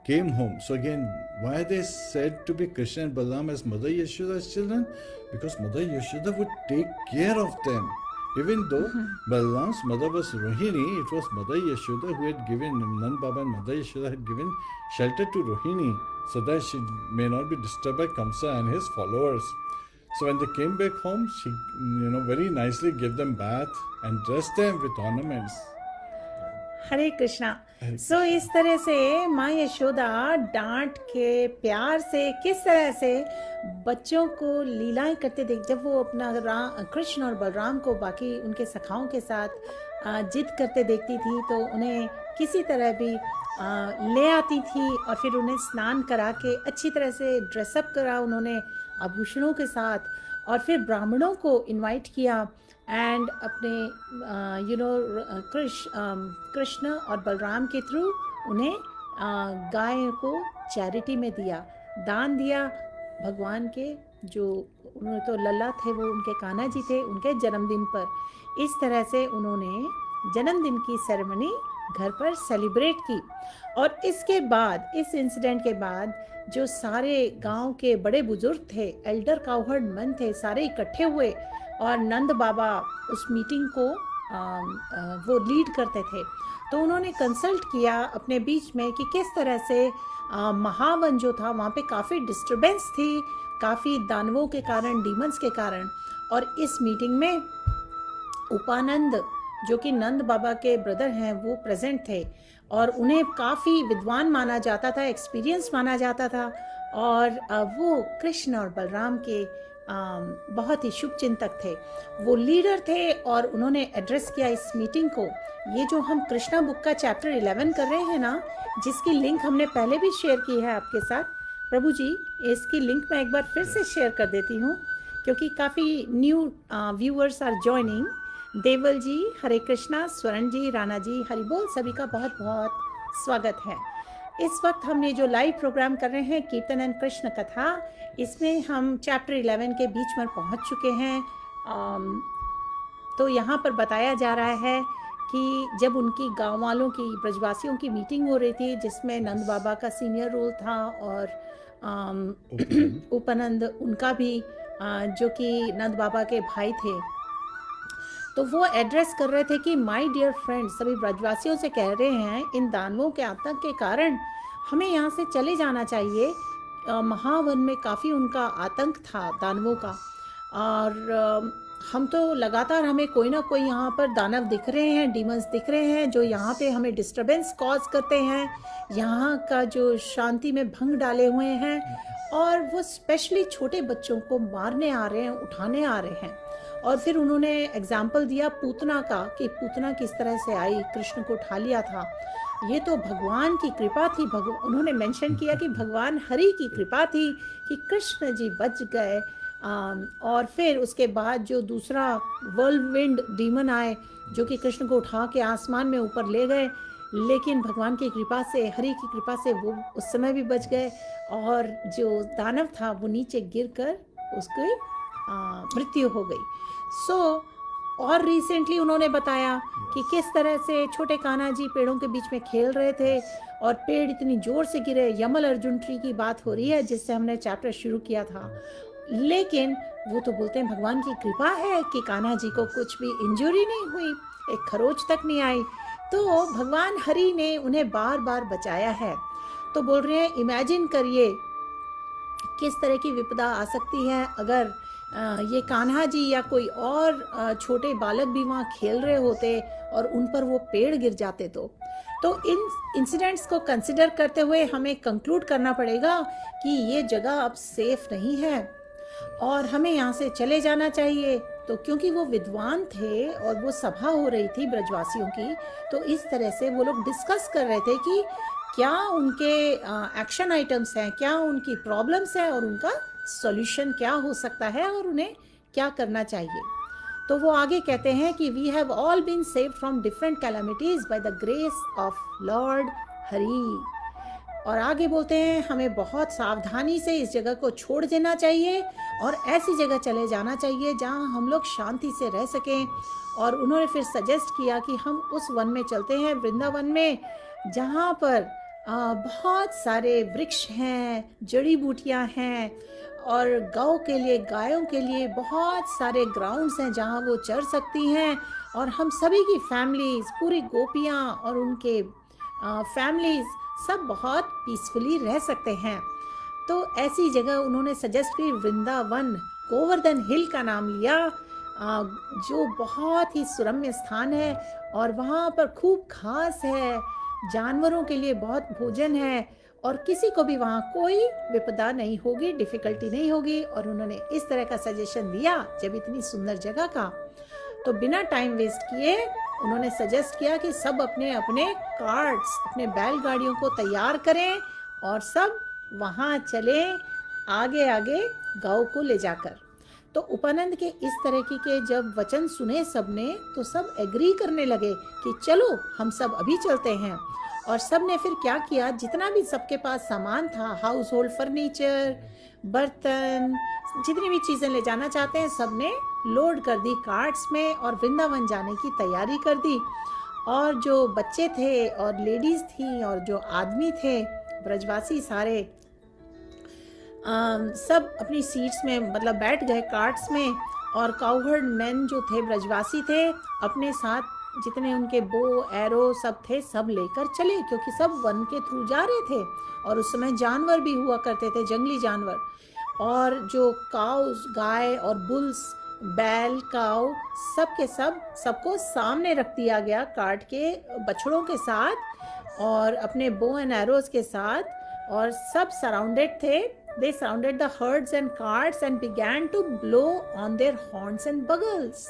came home, so again, why are they said to be Krishna and Balaram as Mother Yashoda's children? Because Mother Yashoda would take care of them. Even though Balaram's mother was Rohini, it was Mother Yashoda who had given, Nand Baba and Mother Yashoda had given shelter to Rohini so that she may not be disturbed by Kamsa and his followers. So when they came back home, she, very nicely gave them bath and dressed them with ornaments. हरे कृष्णा. सो इस तरह से माँ यशोदा डांट के प्यार से किस तरह से बच्चों को लीलाएं करते देख, जब वो अपना कृष्ण और बलराम को बाकी उनके सखाओं के साथ जिद करते देखती थी तो उन्हें किसी तरह भी ले आती थी और फिर उन्हें स्नान करा के अच्छी तरह से ड्रेसअप करा उन्होंने आभूषणों के साथ, और फिर ब्राह्मणों को इनवाइट किया एंड अपने कृष्ण और बलराम के थ्रू उन्हें गाय को चैरिटी में दिया, दान दिया. भगवान के जो उन्होंने तो लल्ला थे, वो उनके कान्हा जी थे, उनके जन्मदिन पर इस तरह से उन्होंने जन्मदिन की सेरेमनी घर पर सेलिब्रेट की. और इसके बाद, इस इंसिडेंट के बाद जो सारे गांव के बड़े बुजुर्ग थे, एल्डर काउहर्ड मन थे, सारे इकट्ठे हुए और नंद बाबा उस मीटिंग को वो लीड करते थे. तो उन्होंने कंसल्ट किया अपने बीच में कि किस तरह से महावन जो था वहाँ पे काफ़ी डिस्टरबेंस थी, काफ़ी दानवों के कारण, डीमंस के कारण. और इस मीटिंग में उपानंद जो कि नंद बाबा के ब्रदर हैं वो प्रेजेंट थे और उन्हें काफ़ी विद्वान माना जाता था, एक्सपीरियंस माना जाता था, और वो कृष्ण और बलराम के बहुत ही शुभ चिंतक थे, वो लीडर थे. और उन्होंने एड्रेस किया इस मीटिंग को. ये जो हम कृष्णा बुक का चैप्टर 11 कर रहे हैं ना, जिसकी लिंक हमने पहले भी शेयर की है आपके साथ, प्रभु जी इसकी लिंक मैं एक बार फिर से शेयर कर देती हूँ क्योंकि काफ़ी न्यू व्यूअर्स आर ज्वाइनिंग. देवल जी हरे कृष्णा, स्वर्ण जी, राणा जी हरि बोल, सभी का बहुत बहुत स्वागत है. इस वक्त हम ये जो लाइव प्रोग्राम कर रहे हैं कीर्तन एंड कृष्ण कथा, इसमें हम चैप्टर 11 के बीच में पहुंच चुके हैं. तो यहाँ पर बताया जा रहा है कि जब उनकी गांव वालों की, ब्रजवासियों की मीटिंग हो रही थी जिसमें नंद बाबा का सीनियर रोल था और उपानंद उनका भी, जो कि नंद बाबा के भाई थे, तो वो एड्रेस कर रहे थे कि माय डियर फ्रेंड्स, सभी ब्रजवासियों से कह रहे हैं इन दानवों के आतंक के कारण हमें यहाँ से चले जाना चाहिए. महावन में काफ़ी उनका आतंक था दानवों का, और हम तो लगातार, हमें कोई ना कोई यहाँ पर दानव दिख रहे हैं, डीमंस दिख रहे हैं जो यहाँ पे हमें डिस्टरबेंस कॉज करते हैं, यहाँ का जो शांति में भंग डाले हुए हैं, और वो स्पेशली छोटे बच्चों को मारने आ रहे हैं, उठाने आ रहे हैं. और फिर उन्होंने एग्जाम्पल दिया पूतना का कि पूतना किस तरह से आई, कृष्ण को उठा लिया था. ये तो भगवान की कृपा थी. उन्होंने मेंशन किया कि भगवान हरि की कृपा थी कि कृष्ण जी बच गए. और फिर उसके बाद जो दूसरा वर्ल्ड विंड डीमन आए जो कि कृष्ण को उठा के आसमान में ऊपर ले गए, लेकिन भगवान की कृपा से, हरि की कृपा से वो उस समय भी बच गए और जो दानव था वो नीचे गिरकर उसकी मृत्यु हो गई। और रिसेंटली उन्होंने बताया कि किस तरह से छोटे कान्हा जी पेड़ों के बीच में खेल रहे थे और पेड़ इतनी जोर से गिरे। यमल अर्जुन ट्री की बात हो रही है जिससे हमने चैप्टर शुरू किया था, लेकिन वो तो बोलते हैं भगवान की कृपा है कि कान्हा जी को कुछ भी इंजरी नहीं हुई, एक खरोच तक नहीं आई। तो भगवान हरि ने उन्हें बार बार बचाया है। तो बोल रहे हैं इमेजिन करिए किस तरह की विपदा आ सकती है अगर ये कान्हा जी या कोई और छोटे बालक भी वहाँ खेल रहे होते और उन पर वो पेड़ गिर जाते। तो इन इंसिडेंट्स को कंसिडर करते हुए हमें कंक्लूड करना पड़ेगा कि ये जगह अब सेफ नहीं है और हमें यहाँ से चले जाना चाहिए। तो क्योंकि वो विद्वान थे और वो सभा हो रही थी ब्रजवासियों की, तो इस तरह से वो लोग डिस्कस कर रहे थे कि क्या उनके एक्शन आइटम्स हैं, क्या उनकी प्रॉब्लम्स हैं और उनका सॉल्यूशन क्या हो सकता है और उन्हें क्या करना चाहिए। तो वो आगे कहते हैं कि we have all been saved from different calamities by the grace of lord Hari. और आगे बोलते हैं हमें बहुत सावधानी से इस जगह को छोड़ देना चाहिए और ऐसी जगह चले जाना चाहिए जहां हम लोग शांति से रह सकें। और उन्होंने फिर सजेस्ट किया कि हम उस वन में चलते हैं, वृंदावन में, जहां पर बहुत सारे वृक्ष हैं, जड़ी बूटियां हैं और गौ के लिए, गायों के लिए बहुत सारे ग्राउंड्स हैं जहां वो चर सकती हैं और हम सभी की फैमिलीज, पूरी गोपियां और उनके फैमिलीज सब बहुत पीसफुली रह सकते हैं। तो ऐसी जगह उन्होंने सजेस्ट की, वृंदावन, गोवर्धन हिल का नाम लिया, जो बहुत ही सुरम्य स्थान है और वहाँ पर खूब घास है, जानवरों के लिए बहुत भोजन है और किसी को भी वहाँ कोई विपदा नहीं होगी, डिफिकल्टी नहीं होगी। और उन्होंने इस तरह का सजेशन दिया जब इतनी सुंदर जगह का। तो बिना टाइम वेस्ट किए उन्होंने सजेस्ट किया कि सब अपने अपने कार्ट्स, अपने बैलगाड़ियों को तैयार करें और सब वहाँ चले आगे आगे गौ को ले जाकर। तो उपानंद के इस तरह के जब वचन सुने सबने तो सब एग्री करने लगे कि चलो हम सब अभी चलते हैं। और सब ने फिर क्या किया, जितना भी सबके पास सामान था, हाउस होल्ड फर्नीचर, बर्तन, जितनी भी चीज़ें ले जाना चाहते हैं, सब ने लोड कर दी कार्ट्स में और वृंदावन जाने की तैयारी कर दी। और जो बच्चे थे और लेडीज़ थी और जो आदमी थे ब्रजवासी सारे, सब अपनी सीट्स में मतलब बैठ गए कार्ट्स में। और काउहर्ड मैन जो थे, ब्रजवासी थे, अपने साथ जितने उनके बो, एरो सब थे, सब लेकर चले, क्योंकि सब वन के थ्रू जा रहे थे। और उस समय जानवर भी हुआ करते थे, जंगली जानवर। और जो काउस, गाय और बुल्स, बैल, काउ, सब के सबको सामने रख दिया गया कार्ट के बछड़ों के साथ और अपने बो एंड एरोज के साथ। और सब सराउंडेड थे। They surrounded the herds and carts and began to blow on their horns and bugles.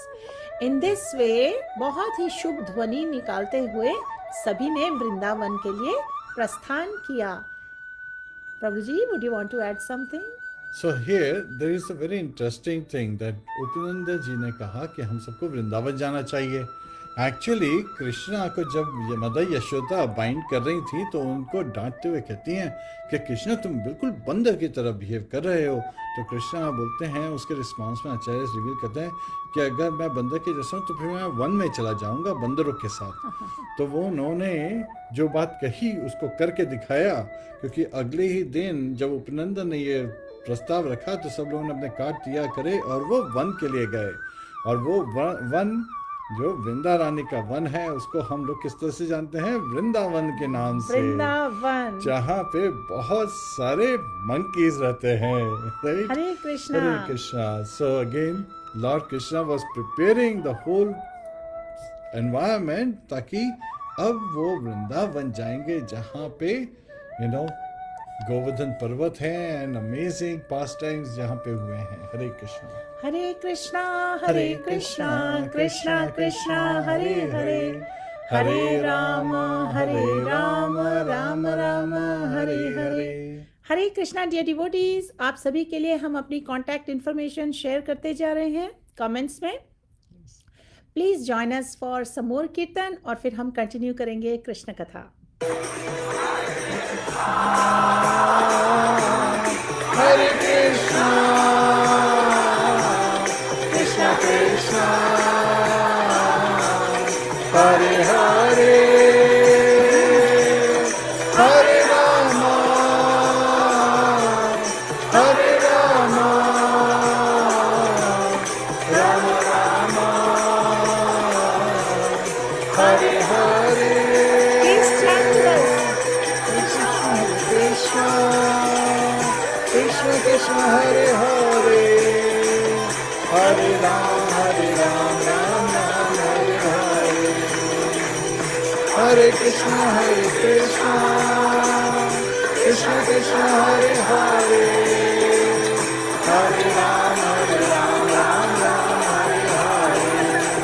In this way, बहुत ही शुभ ध्वनि निकालते हुए सभी ने वृंदावन के लिए प्रस्थान किया। प्रभु जी, would you want to add something? So here there is a very interesting thing that Upananda जी ने कहा कि हम सबको वृंदावन जाना चाहिए। एक्चुअली कृष्णा को जब मदर यशोदा बाइंड कर रही थी तो उनको डांटते हुए कहती हैं कि कृष्णा तुम बिल्कुल बंदर की तरह बिहेव कर रहे हो। तो कृष्णा बोलते हैं, उसके रिस्पॉन्स में आचार्य रिवील करते हैं कि अगर मैं बंदर के जैसा हूँ तो फिर मैं वन में चला जाऊँगा बंदरों के साथ। तो वो उन्होंने जो बात कही उसको करके दिखाया, क्योंकि अगले ही दिन जब उपनंदन ने ये प्रस्ताव रखा तो सब लोगों ने अपने कार्ड तैयार करे और वो वन के लिए गए। और वो वन जो वृंदा रानी का वन है उसको हम लोग किस तरह से जानते हैं, वृंदावन के नाम से, वृंदावन, जहाँ पे बहुत सारे मंकीज रहते हैं। Right? Hare Krishna, Hare Krishna. So again lord Krishna was preparing the whole environment ताकि अब वो वृंदावन जाएंगे जहाँ पे गोवर्धन पर्वत है एंड अमेजिंग पास टाइम्स जहाँ पे हुए हैं। हरे कृष्णा, हरे कृष्णा, हरे कृष्णा, कृष्णा कृष्णा हरे हरे, हरे राम, राम राम हरे हरे। हरे कृष्णा डियर डिवोटीज, आप सभी के लिए हम अपनी कांटेक्ट इन्फॉर्मेशन शेयर करते जा रहे हैं कमेंट्स में। Please join us for some more kirtan और फिर हम कंटिन्यू करेंगे कृष्ण कथा। Hare Krishna, Krishna Krishna, Hare Hare, Hare Rama, Hare Rama, Rama Rama, Hare Hare. Please chant with us. Krishna Krishna, Krishna Krishna, Hare Hare, Hare Ram, Ram Ram, Hare Hare. Hare Krishna, Krishna Krishna, Hare Hare, Hare Ram, Ram Ram, Hare Hare.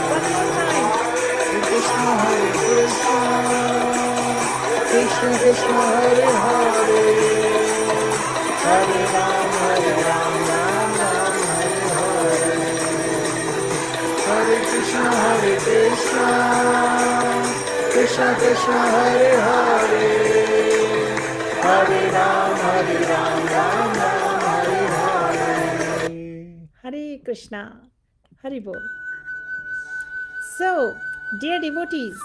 One more time. Hare Krishna, Krishna Krishna, Hare Hare, Hare Ram, Ram Ram, Hare Hare. Hare Krishna, Krishna Krishna, Hare Hare, Hare Ram, Ram Ram, Hare Hare. Hare Krishna, Hari Bol. So, dear devotees,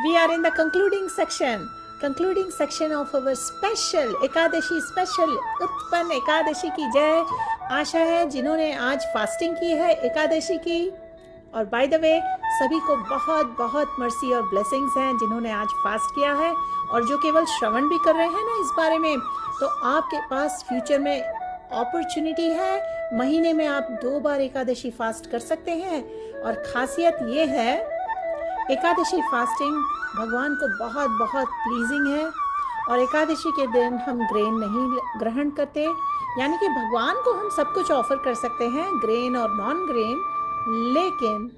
we are in the concluding section of our special Ekadashi special उत्पन्न एकादशी की जय। आशा है जिन्होंने आज fasting की है एकादशी की, और बाय द वे सभी को बहुत बहुत मर्सी और ब्लेसिंग्स हैं जिन्होंने आज फास्ट किया है, और जो केवल श्रवण भी कर रहे हैं ना इस बारे में, तो आपके पास फ्यूचर में अपॉर्चुनिटी है, महीने में आप 2 बार एकादशी फास्ट कर सकते हैं। और खासियत ये है एकादशी फास्टिंग भगवान को बहुत बहुत प्लीजिंग है, और एकादशी के दिन हम ग्रेन नहीं ग्रहण करते, यानी कि भगवान को हम सब कुछ ऑफर कर सकते हैं, ग्रेन और नॉन ग्रेन, लेकिन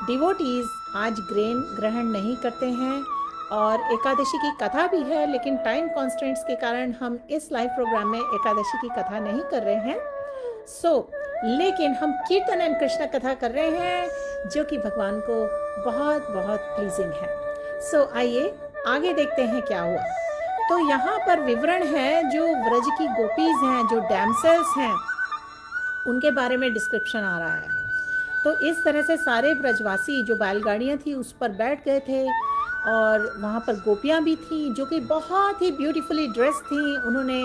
डिवोटीज आज ग्रेन ग्रहण नहीं करते हैं। और एकादशी की कथा भी है, लेकिन टाइम कॉन्स्टेंट्स के कारण हम इस लाइव प्रोग्राम में एकादशी की कथा नहीं कर रहे हैं। लेकिन हम कीर्तन एंड कृष्ण कथा कर रहे हैं जो कि भगवान को बहुत बहुत प्लीजिंग है। आइए आगे देखते हैं क्या हुआ। तो यहाँ पर विवरण है जो व्रज की गोपीज हैं, जो डैमसेल्स हैं, उनके बारे में डिस्क्रिप्शन आ रहा है। तो इस तरह से सारे ब्रजवासी जो बैलगाड़ियाँ थी उस पर बैठ गए थे, और वहाँ पर गोपियाँ भी थीं जो कि बहुत ही ब्यूटीफुली ड्रेस थीं। उन्होंने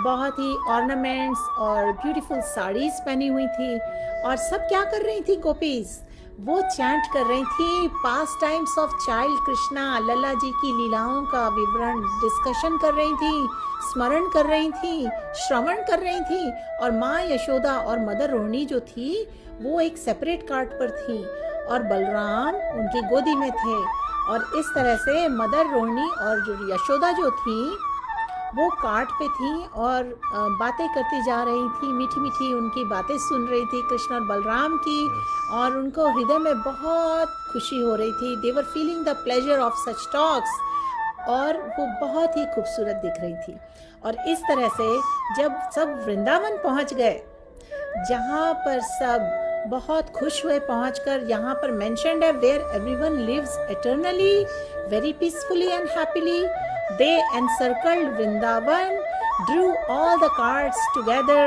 बहुत ही ऑर्नामेंट्स और ब्यूटीफुल साड़ीज पहनी हुई थी, और सब क्या कर रही थी गोपीज, वो चैंट कर रही थी पास टाइम्स ऑफ चाइल्ड कृष्णा, लल्ला जी की लीलाओं का विवरण डिस्कशन कर रही थी, स्मरण कर रही थी, श्रवण कर रही थी। और माँ यशोदा और मदर रोहिणी जो थी वो एक सेपरेट कार्ट पर थी, और बलराम उनकी गोदी में थे। और इस तरह से मदर रोहिणी और जो यशोदा जो थी वो कार्ट पे थी और बातें करती जा रही थी, मीठी मीठी उनकी बातें सुन रही थी कृष्ण और बलराम की, और उनको हृदय में बहुत खुशी हो रही थी। They were feeling the pleasure of such talks, और वो बहुत ही खूबसूरत दिख रही थी। और इस तरह से जब सब वृंदावन पहुंच गए, जहाँ पर सब बहुत खुश हुए पहुंचकर, यहाँ पर मेंशन्ड है where everyone lives eternally very peacefully and happily, they encircled Vrindavan, drew all the carts together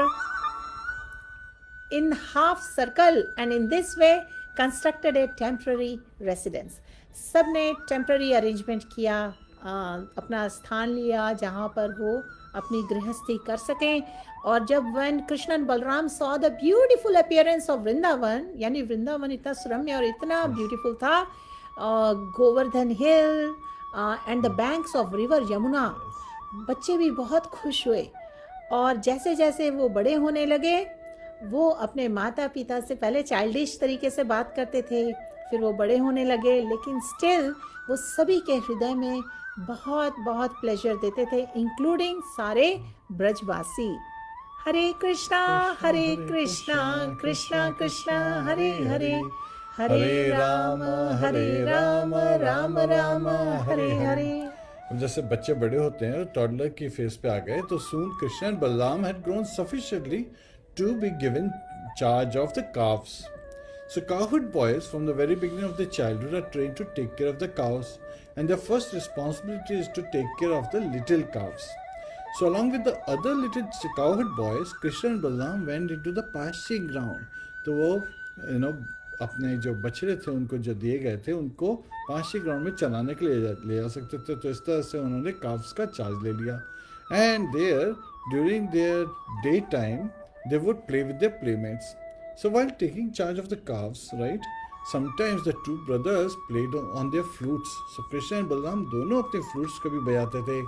in half circle, and in this way constructed a temporary residence. सबने टेम्पररी अरेंजमेंट किया, अपना स्थान लिया जहाँ पर वो अपनी गृहस्थी कर सकें। और जब when Krishna and Balram saw the beautiful appearance of Vrindavan, यानी वृंदावन इतना सुरम्य और इतना ब्यूटीफुल था, Govardhan hill and the banks of river Yamuna, बच्चे भी बहुत खुश हुए। और जैसे जैसे वो बड़े होने लगे, वो अपने माता पिता से पहले चाइल्डिश तरीके से बात करते थे, फिर वो बड़े होने लगे, लेकिन स्टिल वो सभी के हृदय में बहुत बहुत प्लेजर देते थे, इंक्लूडिंग सारे ब्रजवासी। हरे कृष्णा कृष्णा कृष्णा हरे हरे, हरे राम राम राम हरे हरे। जैसे बच्चे बड़े होते हैं, टॉडलर की फेज पे आ गए, तो soon Krishna and Balaram had grown sufficiently to be given charge of the calves. So cowherd boys from the very beginning of their childhood are trained to take care of the cows, and their first responsibility is to take care of the little calves. So along with the other little cowherd boys, Krishna and Balram went into the pasture ground. तो वो अपने जो बछड़े थे उनको जो दिए गए थे उनको pasture ground में चलाने के लिए ले जा सकते थे, तो इस तरह से उन्होंने calves का charge ले लिया. And there during their daytime they would play with their playmates. So while taking charge of the calves, right, sometimes the two brothers played on their flutes. So Krishna and Balram दोनों अपने flutes कभी बजाते थे.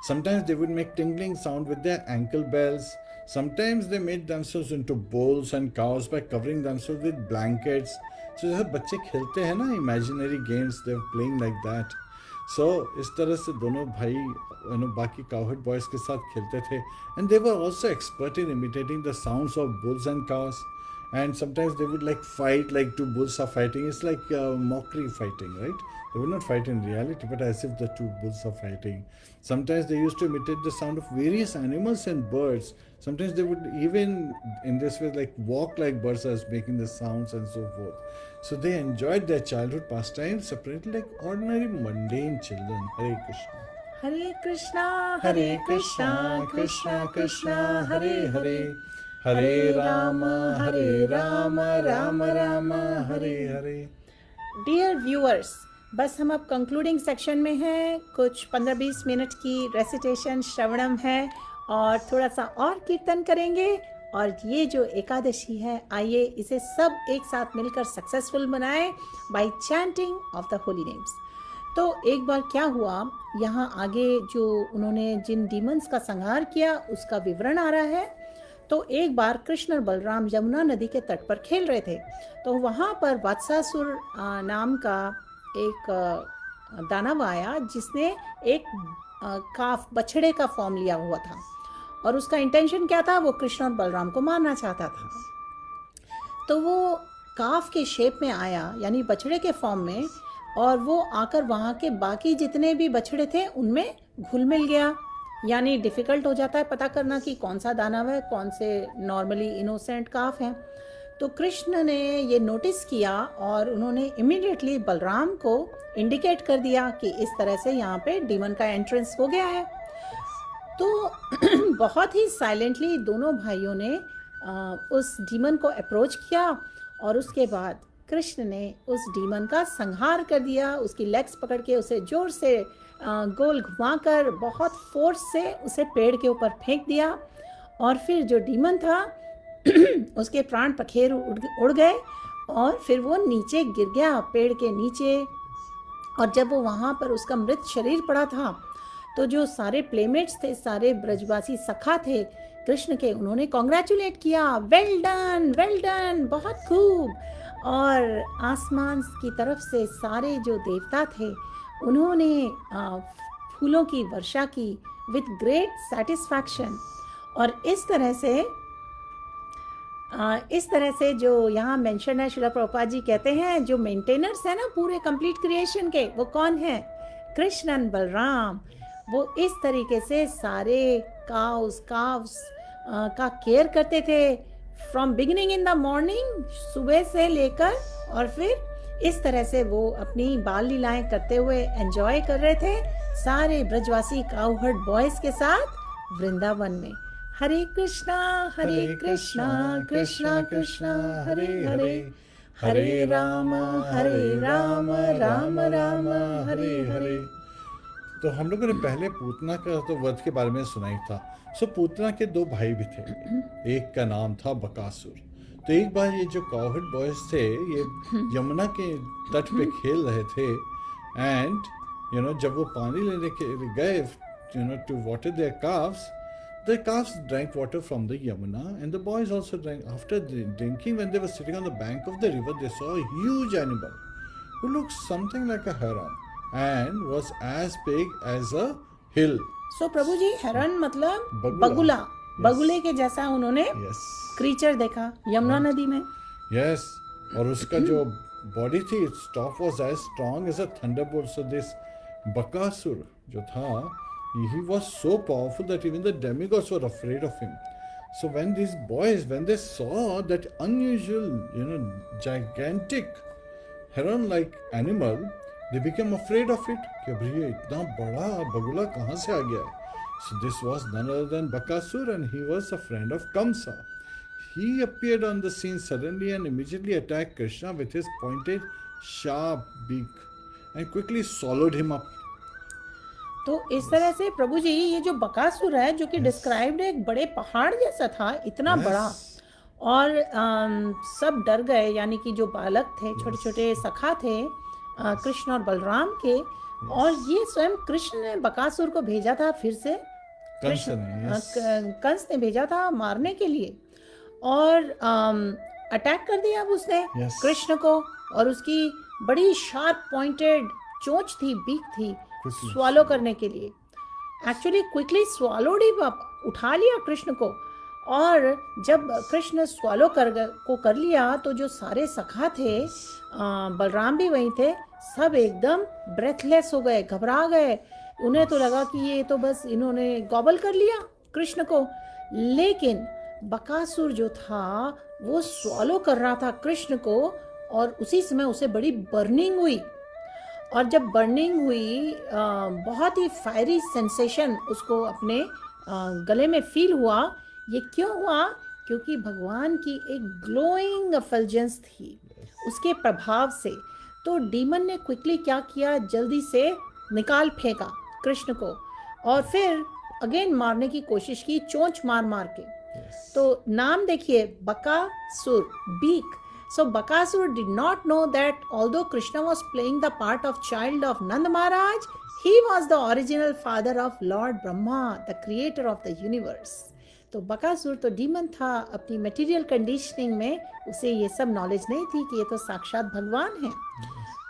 Sometimes they would make tingling sound with their ankle bells. Sometimes they made themselves into bulls and cows by covering themselves with blankets. So जैसे बच्चे खेलते हैं ना imaginary games, they're playing like that. So इस तरह से दोनों भाई बाकी cowherd boys के साथ खेलते थे. And they were also expert in imitating the sounds of bulls and cows. And sometimes they would like fight like two bulls are fighting. It's like mockery fighting, right? They would not fight in reality, but as if the two bulls are fighting. Sometimes they used to imitate the sound of various animals and birds. Sometimes they would even, in this way, like walk like birds as making the sounds and so forth. So they enjoyed their childhood pastimes separately like ordinary mundane children. Hare Krishna. Hare Krishna, Hare Krishna, Krishna Krishna, Hare Hare, Hare Rama, Rama Rama, Hare Hare. Dear viewers, बस हम अब concluding section में हैं. कुछ 15-20 minute की recitation श्रवणम है और थोड़ा सा और कीर्तन करेंगे. और ये जो एकादशी है, आइए इसे सब एक साथ मिलकर सक्सेसफुल बनाएं bye chanting of the holy names. तो एक बार क्या हुआ, यहाँ आगे जो उन्होंने जिन डीमंस का संहार किया उसका विवरण आ रहा है. तो एक बार कृष्ण और बलराम यमुना नदी के तट पर खेल रहे थे. तो वहाँ पर वत्सासुर नाम का एक दानव आया जिसने एक काफ बछड़े का फॉर्म लिया हुआ था और उसका इंटेंशन क्या था, वो कृष्ण और बलराम को मारना चाहता था. तो वो काफ के शेप में आया यानी बछड़े के फॉर्म में, और वो आकर वहाँ के बाकी जितने भी बछड़े थे उनमें घुल मिल गया. यानी डिफ़िकल्ट हो जाता है पता करना कि कौन सा दानव है, कौन से नॉर्मली इनोसेंट काफ हैं. तो कृष्ण ने ये नोटिस किया और उन्होंने इमीडिएटली बलराम को इंडिकेट कर दिया कि इस तरह से यहाँ पे डीमन का एंट्रेंस हो गया है. तो बहुत ही साइलेंटली दोनों भाइयों ने उस डीमन को अप्रोच किया और उसके बाद कृष्ण ने उस डीमन का संहार कर दिया. उसकी लेग्स पकड़ के उसे जोर से गोल घुमाकर बहुत फोर्स से उसे पेड़ के ऊपर फेंक दिया. और फिर जो डीमन था उसके प्राण पखेरु उड़ गए और फिर वो नीचे गिर गया पेड़ के नीचे. और जब वो वहाँ पर उसका मृत शरीर पड़ा था तो जो सारे प्लेमेट्स थे, सारे ब्रजवासी सखा थे कृष्ण के, उन्होंने कॉन्ग्रेचुलेट किया, वेल डन, बहुत खूब. और आसमान की तरफ से सारे जो देवता थे उन्होंने फूलों की वर्षा की विथ ग्रेट सेटिस्फैक्शन. और इस तरह से जो यहाँ मेंशन है, श्रील प्रभुपाद जी कहते हैं जो मेंटेनर्स है ना पूरे कंप्लीट क्रिएशन के, वो कौन है? कृष्ण एंड बलराम. वो इस तरीके से सारे काव्स का केयर करते थे from beginning in the morning, सुबह से लेकर, और फिर इस तरह से वो अपनी बाल लीलाएं करते हुए एंजॉय कर रहे थे सारे ब्रजवासी काउहर्ड बॉयज के साथ वृंदावन में. हरे कृष्णा कृष्णा कृष्णा हरे हरे, हरे राम राम राम हरे हरे. तो हम लोगों ने पहले पूतना का तो वध के बारे में सुना ही था. सो पूतना के दो भाई भी थे, एक का नाम था बकासुर. तो एक बार ये जो काउहर्ड बॉयज थे ये यमुना के तट पे खेल रहे थे. एंड जब वो पानी लेने के गए to water their calves, the calves drank water from the Yamuna and the boys also drank. After drinking, when they were sitting on the bank of the river, they saw a huge animal who looked something like a heron and was as big as a hill. So प्रभु जी, हेरन मतलब बगुला. बगुले के जैसा उन्होंने creature देखा यमुना नदी में. Yes, और उसका जो बॉडी थी, its top was as strong as a thunderbolt. So this Bakasur जो था, he was so powerful that even the demigods were afraid of him. So when these boys, when they saw that unusual, gigantic heron-like animal, they became afraid of it. कि अब ये इतना बड़ा बगुला कहाँ से आ गया है? So this was none other than Bakasur, and he was a friend of Kamsa. He appeared on the scene suddenly and immediately attacked Krishna with his pointed, sharp beak and quickly swallowed him up. तो इस तरह से प्रभु जी ये जो बकासुर है जो कि described एक बड़े पहाड़ जैसा था, इतना बड़ा, और सब डर गए, यानी कि जो बालक थे, छोटे छोटे सखा थे कृष्ण और बलराम के, और ये स्वयं कृष्ण ने बकासुर को भेजा था फिर से, कंस ने भेजा था मारने के लिए, और अटैक कर दिया अब उसने कृष्ण को, और उसकी बड़ी शार्प पॉइंटेड चोंच थी, बीक थी, स्वालो करने के लिए। एक्चुअली क्विकली स्वालोड ही, उठा लिया कृष्ण को, और जब कृष्ण स्वालो कर लिया तो जो सारे सखा थे, बलराम भी वहीं थे, सब एकदम ब्रेथलेस हो गए, घबरा गए। उन्हें तो लगा कि ये तो बस इन्होंने गॉबल कर लिया कृष्ण को, लेकिन बकासुर जो था वो स्वालो कर रहा था कृष्ण को, और उसी समय उसे बड़ी बर्निंग हुई, और जब बर्निंग हुई बहुत ही फायरी सेंसेशन उसको अपने गले में फील हुआ। ये क्यों हुआ? क्योंकि भगवान की एक ग्लोइंग एफल्जेंस थी उसके प्रभाव से। तो डीमन ने क्विकली क्या किया, जल्दी से निकाल फेंका कृष्ण को, और फिर अगेन मारने की कोशिश की, चोंच मार मार के। तो नाम देखिए, Bakasura, beak. So Bakasur did not know that although Krishna was playing the part of child of Nand Maharaj, he was the original father of Lord Brahma, the creator of the universe. तो बकासुर तो demon था, अपनी material conditioning में उसे ये सब knowledge नहीं थी कि ये तो साक्षात भगवान है।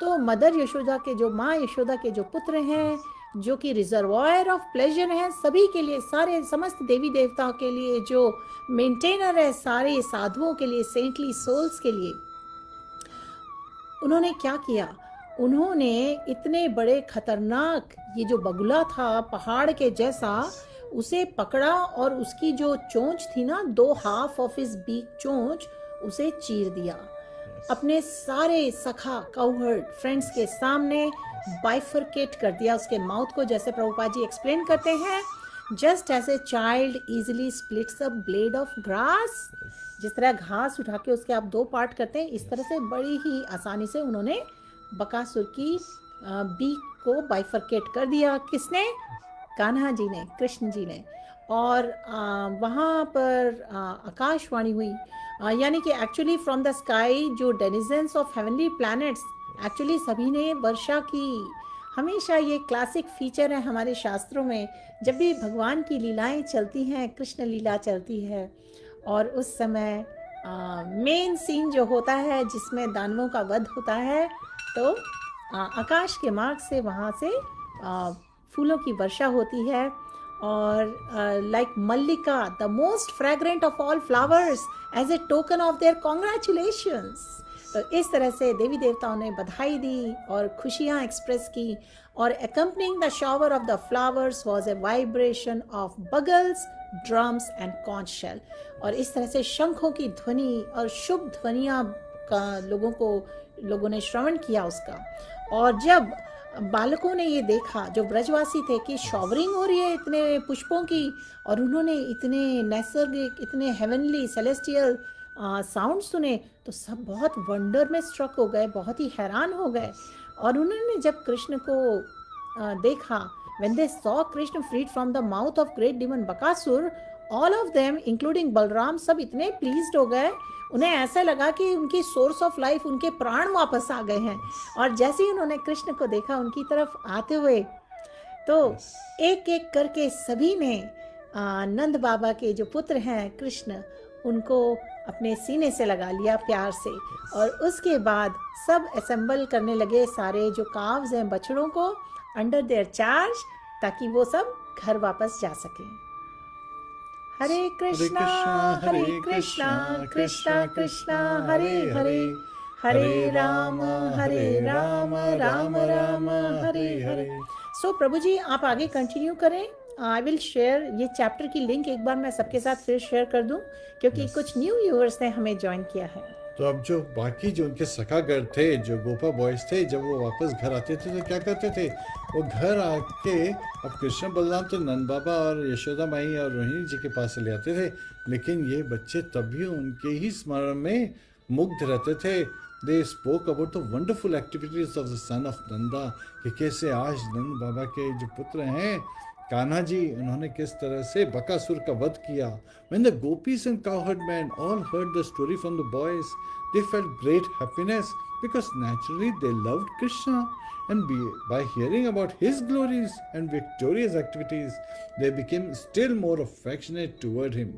तो मदर यशोदा के जो माँ यशोदा के जो पुत्र हैं, जो कि रिजर्वायर ऑफ प्लेजर हैं सभी के लिए, सारे समस्त देवी देवताओं के लिए, जो मेंटेनर है सारे साधुओं के लिए, सेंटली सोल्स के लिए, उन्होंने क्या किया, उन्होंने इतने बड़े खतरनाक ये जो बगुला था पहाड़ के जैसा, उसे पकड़ा और उसकी जो चोंच थी ना, 2 हाफ ऑफ हिज बीक चोंच, उसे चीर दिया। अपने सारे सखा काउहर्ड फ्रेंड्स के सामने बाइफरकेट कर दिया उसके माउथ को, जैसे प्रभुपाद जी एक्सप्लेन करते हैं, just as a child easily splits a blade of grass. जिस तरह घास उठा के उसके आप 2 पार्ट करते हैं, इस तरह से बड़ी ही आसानी से उन्होंने बकासुर की बीक को बाइफरकेट कर दिया। किसने? कान्हा जी ने, कृष्ण जी ने। और वहाँ पर आकाशवाणी हुई, यानी कि एक्चुअली फ्रॉम द स्काई जो denizens of heavenly planets, actually सभी ने वर्षा की। हमेशा ये क्लासिक फीचर है हमारे शास्त्रों में, जब भी भगवान की लीलाएं चलती हैं, कृष्ण लीला चलती है, और उस समय मेन सीन जो होता है जिसमें दानवों का वध होता है, तो आकाश के मार्ग से वहाँ से फूलों की वर्षा होती है, और like mallika, the most fragrant of all flowers, as a token of their congratulations. तो इस तरह से देवी देवताओं ने बधाई दी और खुशियाँ एक्सप्रेस की, और accompanying the shower of the flowers was a vibration of bugles, drums and conch shell। और इस तरह से शंखों की ध्वनि और शुभ ध्वनियाँ का लोगों ने श्रवण किया उसका। और जब बालकों ने ये देखा, जो ब्रजवासी थे, कि शॉवरिंग हो रही है इतने पुष्पों की, और उन्होंने इतने नैसर्गिक, इतने हेवनली सेलेस्टियल साउंड सुने, तो सब बहुत वंडर में स्ट्रक हो गए, बहुत ही हैरान हो गए। और उन्होंने जब कृष्ण को देखा, when they saw Krishna freed from the mouth of great demon Bakasur, all of them including Balram सब इतने प्लीज्ड हो गए, उन्हें ऐसा लगा कि उनकी सोर्स ऑफ लाइफ, उनके प्राण वापस आ गए हैं। और जैसे ही उन्होंने कृष्ण को देखा उनकी तरफ आते हुए, तो एक एक करके सभी ने नंद बाबा के जो पुत्र हैं कृष्ण, उनको अपने सीने से लगा लिया प्यार से, और उसके बाद सब असेंबल करने लगे सारे जो काव्स हैं बछड़ों को अंडर देयर चार्ज, ताकि वो सब घर वापस जा सकें। हरे कृष्णा कृष्णा कृष्णा हरे हरे, हरे राम राम राम हरे हरे। सो प्रभु जी आप आगे कंटिन्यू करें आई विल शेयर ये चैप्टर की लिंक एक बार मैं सबके साथ फिर शेयर कर दूं, क्योंकि कुछ न्यू व्यूअर्स ने हमें ज्वाइन किया है। तो अब जो बाकी जो उनके सखागढ़ थे, जो गोपा बॉयज थे, जब वो वापस घर आते थे तो क्या करते थे, वो घर आके अब कृष्ण बलराम तो नंद बाबा और यशोदा माई और रोहिणी जी के पास ले आते थे, लेकिन ये बच्चे तब भी उनके ही स्मरण में मुग्ध रहते थे। They spoke about the wonderful activities of the son of Nanda, कि कैसे आज नंद बाबा के जो पुत्र हैं कान्हा जी, उन्होंने किस तरह से बकासुर का वध किया। When the gopis and cowherd men all heard the story from the boys, they felt great happiness because naturally they loved Krishna, and by hearing about his glories and victorious activities, they became still more affectionate toward him.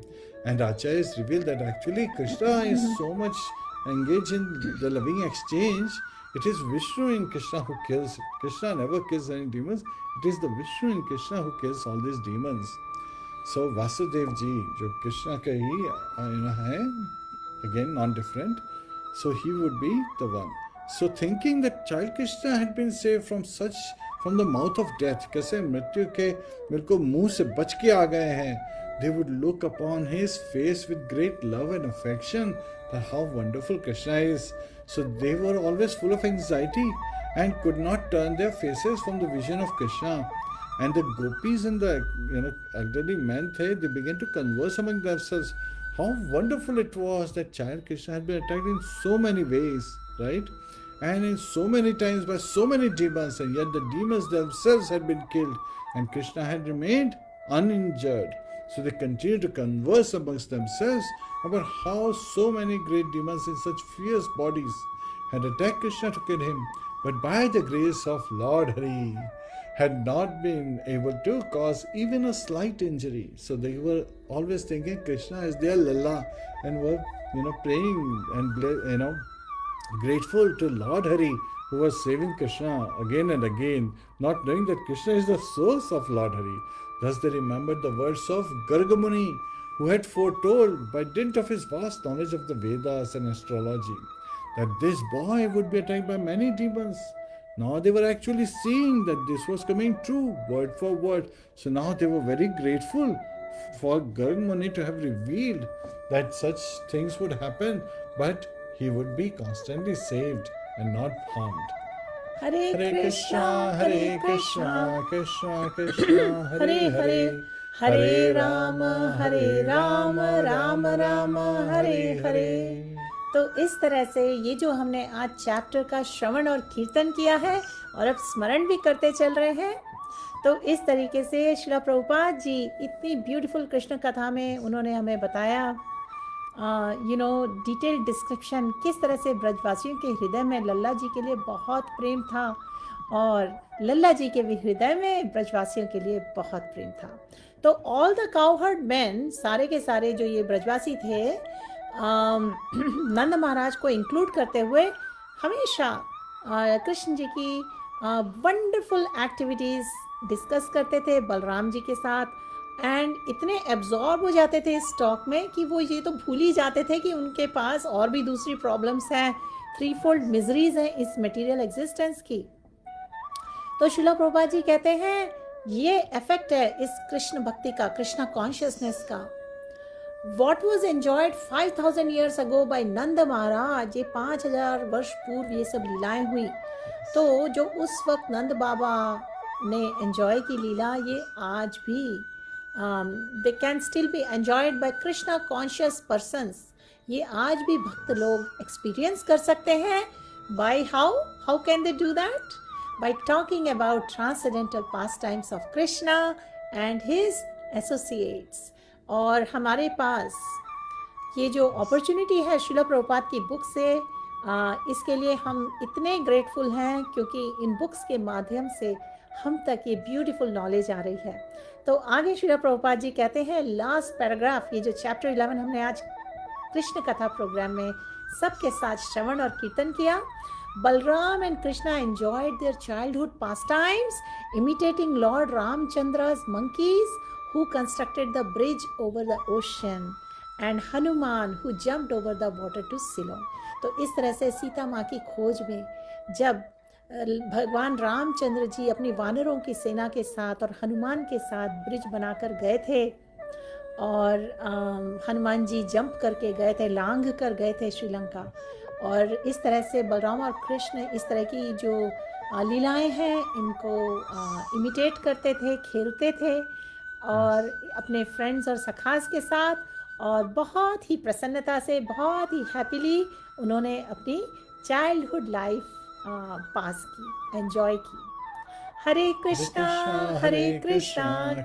And Acharyas revealed that actually Krishna is so much engaged in the loving exchange. It is Vishnu in Krishna who kills. Krishna never kills any demons. It is the Vishnu in Krishna who kills all these demons. So Vasudev ji, जो कृष्णा का ही है, again non-different, so he would be the one. So thinking that child Krishna had been saved from the mouth of death, कैसे मृत्यु के बिल्कुल मुंह से बच के आ गए हैं, they would look upon his face with great love and affection, that how wonderful Krishna is. So they were always full of anxiety and could not turn their faces from the vision of Krishna. And the gopis and the elderly men, they began to converse among themselves. How wonderful it was that child Krishna had been attacked in so many ways, right? And in so many times by so many demons, and yet the demons themselves had been killed, and Krishna had remained uninjured. So they continued to converse amongst themselves about how so many great demons in such fierce bodies had attacked Krishna to kill him, but by the grace of Lord Hari had not been able to cause even a slight injury. So they were always thinking Krishna is their Lalla, and were praying and grateful to Lord Hari, who was saving Krishna again and again, not knowing that Krishna is the source of Lord Hari. Thus they remembered the words of Gargamuni, who had foretold by dint of his vast knowledge of the Vedas and astrology that this boy would be attacked by many demons. Now they were actually seeing that this was coming true, word for word. So now they were very grateful for Gargamuni to have revealed that such things would happen, but he would be constantly saved and not harmed. Hare Krishna, Hare Krishna, Krishna Krishna, Hare Hare, Hare Rama, Hare Rama, Rama Rama, Hare Hare. तो इस तरह से ये जो हमने आज chapter का श्रवण और कीर्तन किया है और अब स्मरण भी करते चल रहे हैं, तो इस तरीके से श्रील प्रभुपाद जी इतनी ब्यूटीफुल कृष्ण कथा में उन्होंने हमें बताया डिटेल्ड डिस्क्रिप्शन, किस तरह से ब्रजवासियों के हृदय में लल्ला जी के लिए बहुत प्रेम था और लल्ला जी के भी हृदय में ब्रजवासियों के लिए बहुत प्रेम था। तो ऑल द काउहर्ड मैन, सारे के सारे जो ये ब्रजवासी थे, नंद महाराज को इंक्लूड करते हुए हमेशा कृष्ण जी की वंडरफुल एक्टिविटीज़ डिस्कस करते थे बलराम जी के साथ, एंड इतने एब्जॉर्ब हो जाते थे इस टॉक में कि वो ये तो भूल ही जाते थे कि उनके पास और भी दूसरी प्रॉब्लम्स हैं, थ्री फोल्ड मिजरीज हैं इस मटेरियल एग्जिस्टेंस की। तो श्रील प्रभुपाद जी कहते हैं ये इफेक्ट है इस कृष्ण भक्ति का, कृष्णा कॉन्शियसनेस का। What was enjoyed 5000 years ago by नंद महाराज, ये 5000 वर्ष पूर्व ये सब लीलाएं हुई, तो जो उस वक्त नंद बाबा ने एंजॉय की लीला, ये आज भी they can still be enjoyed by Krishna conscious persons, ये आज भी भक्त लोग एक्सपीरियंस कर सकते हैं। by how can they do that? By talking about transcendental pastimes of Krishna and his associates। और हमारे पास ये जो अपॉर्चुनिटी है श्रील प्रभुपाद की बुक से, इसके लिए हम इतने ग्रेटफुल हैं क्योंकि इन बुक्स के माध्यम से हम तक ये ब्यूटीफुल नॉलेज आ रही है। तो आगे श्रील प्रभुपाद जी कहते हैं, लास्ट पैराग्राफ, ये जो चैप्टर 11 हमने आज कृष्ण कथा प्रोग्राम में सबके साथ श्रवण और कीर्तन किया। Balram and Krishna enjoyed their childhood pastimes, imitating Lord Ramchandra's monkeys who constructed the bridge over the ocean, and Hanuman who jumped over the water to Ceylon। तो इस तरह से सीता माँ की खोज में जब भगवान रामचंद्र जी अपनी वानरों की सेना के साथ और हनुमान के साथ ब्रिज बनाकर गए थे और हनुमान जी जंप करके गए थे, लांघ कर गए थे श्रीलंका। और इस तरह से बलराम और कृष्ण इस तरह की जो लीलाएं हैं इनको इमिटेट करते थे, खेलते थे और अपने फ्रेंड्स और सखास के साथ, और बहुत ही प्रसन्नता से, बहुत ही हैप्पीली उन्होंने अपनी चाइल्डहुड लाइफ पास की, एंजॉय की। हरे कृष्णा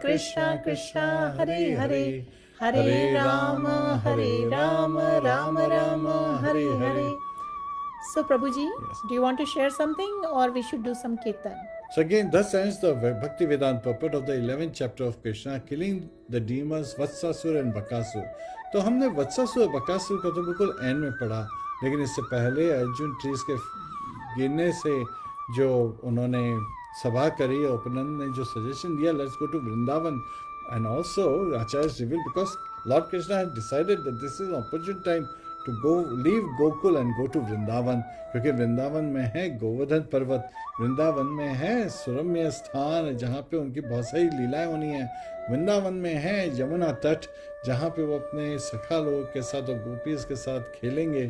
कृष्णा कृष्णा हरे हरे, हरे राम राम राम हरे हरे। So Prabhuji, do you want to share something or we should do some kirtan? So again, thus ends the Bhakti Vedanta purport of the 11th chapter of Krishna, killing the demons Vatsasur and Bakasur. तो हमने वत्सासुर और बकासुर का तो बिल्कुल and में पढ़ा, लेकिन इससे पहले अर्जुन ट्रीज के गिरने से जो उन्होंने सभा करी और उपनंद ने जो सजेशन दिया, let's go to Vrindavan, and also Acharya reveal because Lord Krishna had decided that this is opportune time to go leave Gokul and go to Vrindavan, क्योंकि वृंदावन में है गोवर्धन पर्वत, वृंदावन में है सुरम्य स्थान जहाँ पे उनकी बहुत सारी लीलाएं होनी है, वृंदावन में है यमुना तट जहाँ पे वो अपने सखा लोगों के साथ और गोपीज के साथ खेलेंगे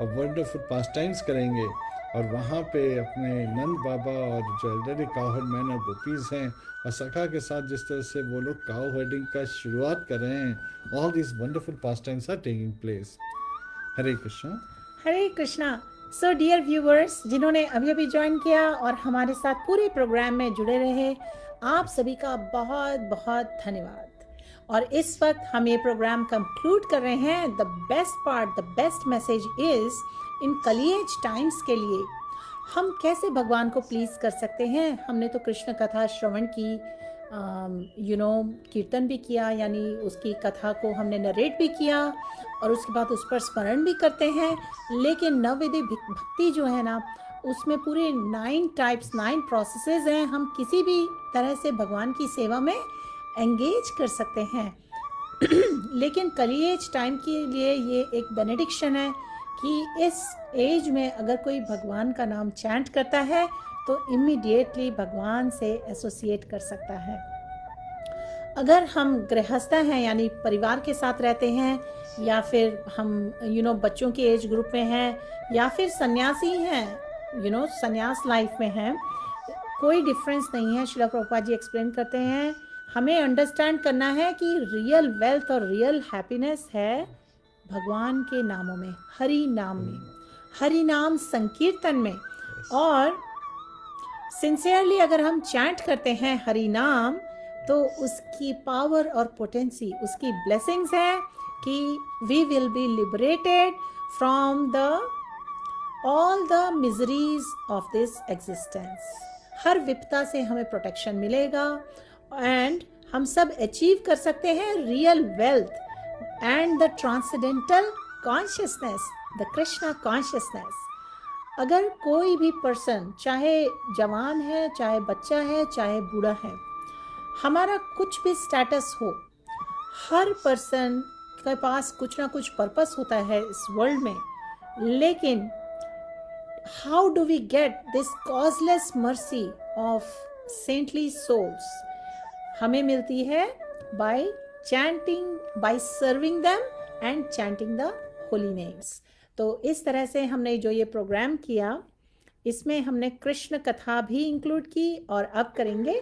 और वंडरफुल पास टाइम्स करेंगे, और वहाँ पे अपने नंद बाबा और जो एल्डरली काउ हर्ड मैन और गोपीज हैं और सखा के साथ जिस तरह से वो लोग काउ हर्डिंग का शुरुआत कर रहे हैं, all this wonderful pastimes are taking place. Hare Krishna Hare Krishna. So dear viewers, जिन्होंने अभी अभी ज्वाइन किया और हमारे साथ पूरे प्रोग्राम में जुड़े रहे, आप सभी का बहुत बहुत धन्यवाद। और इस वक्त हम ये प्रोग्राम कंक्लूड कर रहे हैं। The best part, the best message is in Kali age times के लिए हम कैसे भगवान को प्लीज कर सकते हैं। हमने तो कृष्ण कथा श्रवण की, कीर्तन भी किया, यानी उसकी कथा को हमने नरेट भी किया और उसके बाद उस पर स्मरण भी करते हैं। लेकिन नवविधि भक्ति जो है ना, उसमें पूरे 9 टाइप्स, 9 प्रोसेसेस हैं। हम किसी भी तरह से भगवान की सेवा में एंगेज कर सकते हैं। लेकिन कलिएज टाइम के लिए ये एक बेनेडिक्शन है कि इस एज में अगर कोई भगवान का नाम चैंट करता है तो इमीडिएटली भगवान से एसोसिएट कर सकता है। अगर हम गृहस्थ हैं, यानी परिवार के साथ रहते हैं, या फिर हम बच्चों के एज ग्रुप में हैं, या फिर सन्यासी हैं, सन्यास लाइफ में हैं, कोई डिफरेंस नहीं है। श्रील प्रभुपाद जी एक्सप्लेन करते हैं, हमें अंडरस्टैंड करना है कि रियल वेल्थ और रियल हैप्पीनेस है भगवान के नामों में, हरि नाम में, हरि नाम संकीर्तन में। और सिंसियरली अगर हम चैंट करते हैं हरि नाम, तो उसकी पावर और पोटेंसी, उसकी ब्लेसिंग्स है कि we will be liberated from all the miseries of this existence. हर विपदा से हमें प्रोटेक्शन मिलेगा एंड हम सब अचीव कर सकते हैं real wealth and the transcendental consciousness, the Krishna consciousness. अगर कोई भी पर्सन, चाहे जवान है, चाहे बच्चा है, चाहे बूढ़ा है, हमारा कुछ भी स्टेटस हो, हर पर्सन के पास कुछ ना कुछ पर्पस होता है इस वर्ल्ड में। लेकिन how do we get this causeless mercy of saintly souls? हमें मिलती है by chanting, by serving them and chanting the holy names. तो इस तरह से हमने जो ये प्रोग्राम किया, इसमें हमने कृष्ण कथा भी इंक्लूड की और अब करेंगे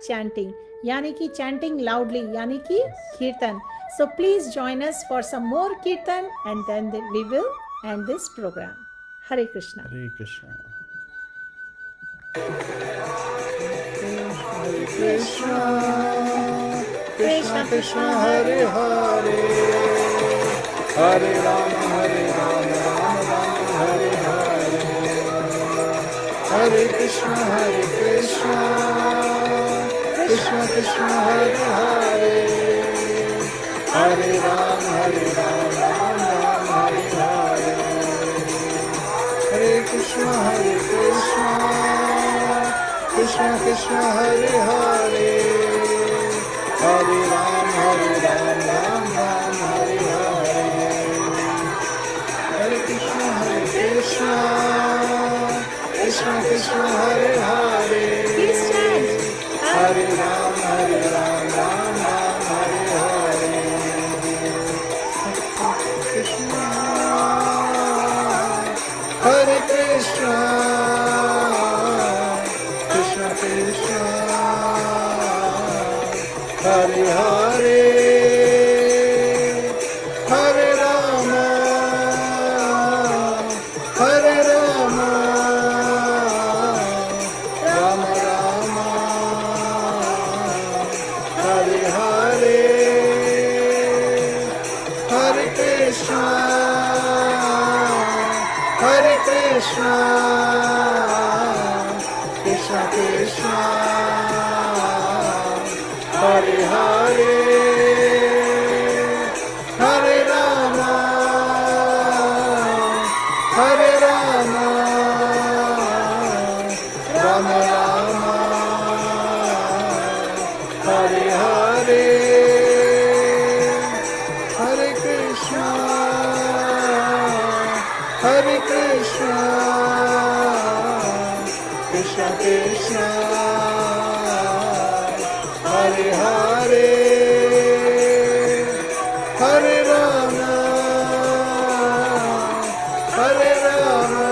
चैंटिंग, यानी कि चैंटिंग लाउडली, यानी कि कीर्तन। So please join us for some more kirtan and then we will end this program. Hare Krishna. Hare Krishna. Hare Krishna Krishna Krishna Hare Hare, Hare Ram Ram Ram Hare Hare, Hare Krishna Krishna Krishna Hare Hare, Hare Ram Ram Ram Hare Hare, Hare Krishna Krishna Krishna Hare Hare, Hare Ram Ram Ram Hare Hare, Hare Krishna Krishna Krishna Krishna Hare Hare, Please chant. Hare Ram, Ram Ram, Hare Hare. Krishna, Hare Krishna, Krishna Krishna, Hare Hare, Hare Rama, Hare Rama, Rama Rama, Hare Hare, Hare Krishna, Hare Krishna, Krishna Krishna, Hare Hare, Hare Rama, Hare Rama, Rama Rama, Hare Hare, Hare Krishna, Hare Krishna, Krishna Krishna, Hare Hare, Hare Rama, Hare Rama,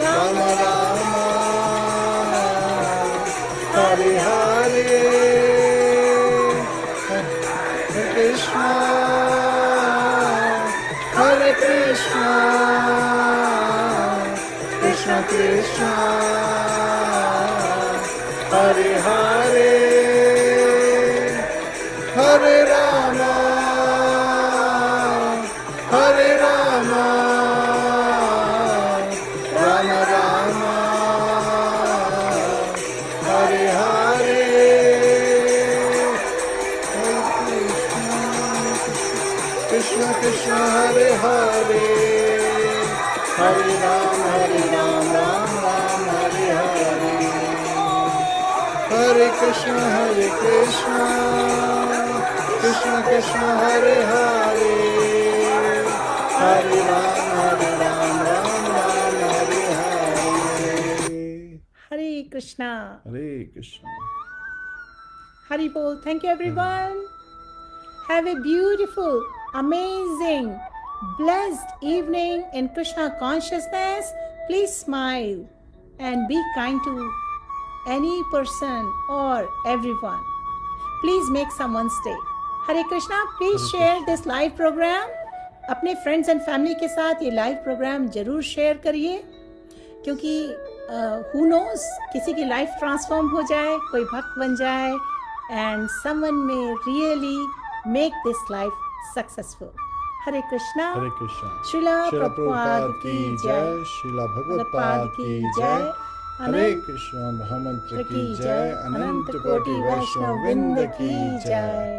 Rama Rama, Hare Hare, Hare Krishna, Hare Krishna, Krishna Krishna, Hare Hare, Hare Rama, Hare Rama, Rama Rama, Hare Hare, Krishna Krishna, Hare Hare, Hare Ram, Ram Ram, Hare Hare. Hare Krishna, Krishna Krishna, Hare Hare, Hare Ram, Ram Ram, Hare Hare. Hare Krishna. Hare Krishna. Hari Bol. Thank you, everyone. Have a beautiful, amazing, blessed evening in Krishna consciousness. Please smile and be kind to any person or everyone. Please make someone's day. Hare Krishna. Please share this live program. अपने friends and family के साथ ये live programme जरूर share करिए, क्योंकि who knows, किसी की life transform हो जाए, कोई भक्त बन जाए, and someone may really make this life successful. Hare Krishna. Hare Krishna. Srila Srila Prabhupada Prabhupada ki ki jai. jai, Srila Bhagavad ki jai. Hare Krishna Mahamantra ki jai, Anant Koti Vaishnav Vrind ki jai.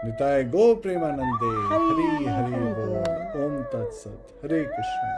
Nitai Go Premanande, Hari Hari Bol, Om Tat Sat, Hare Krishna.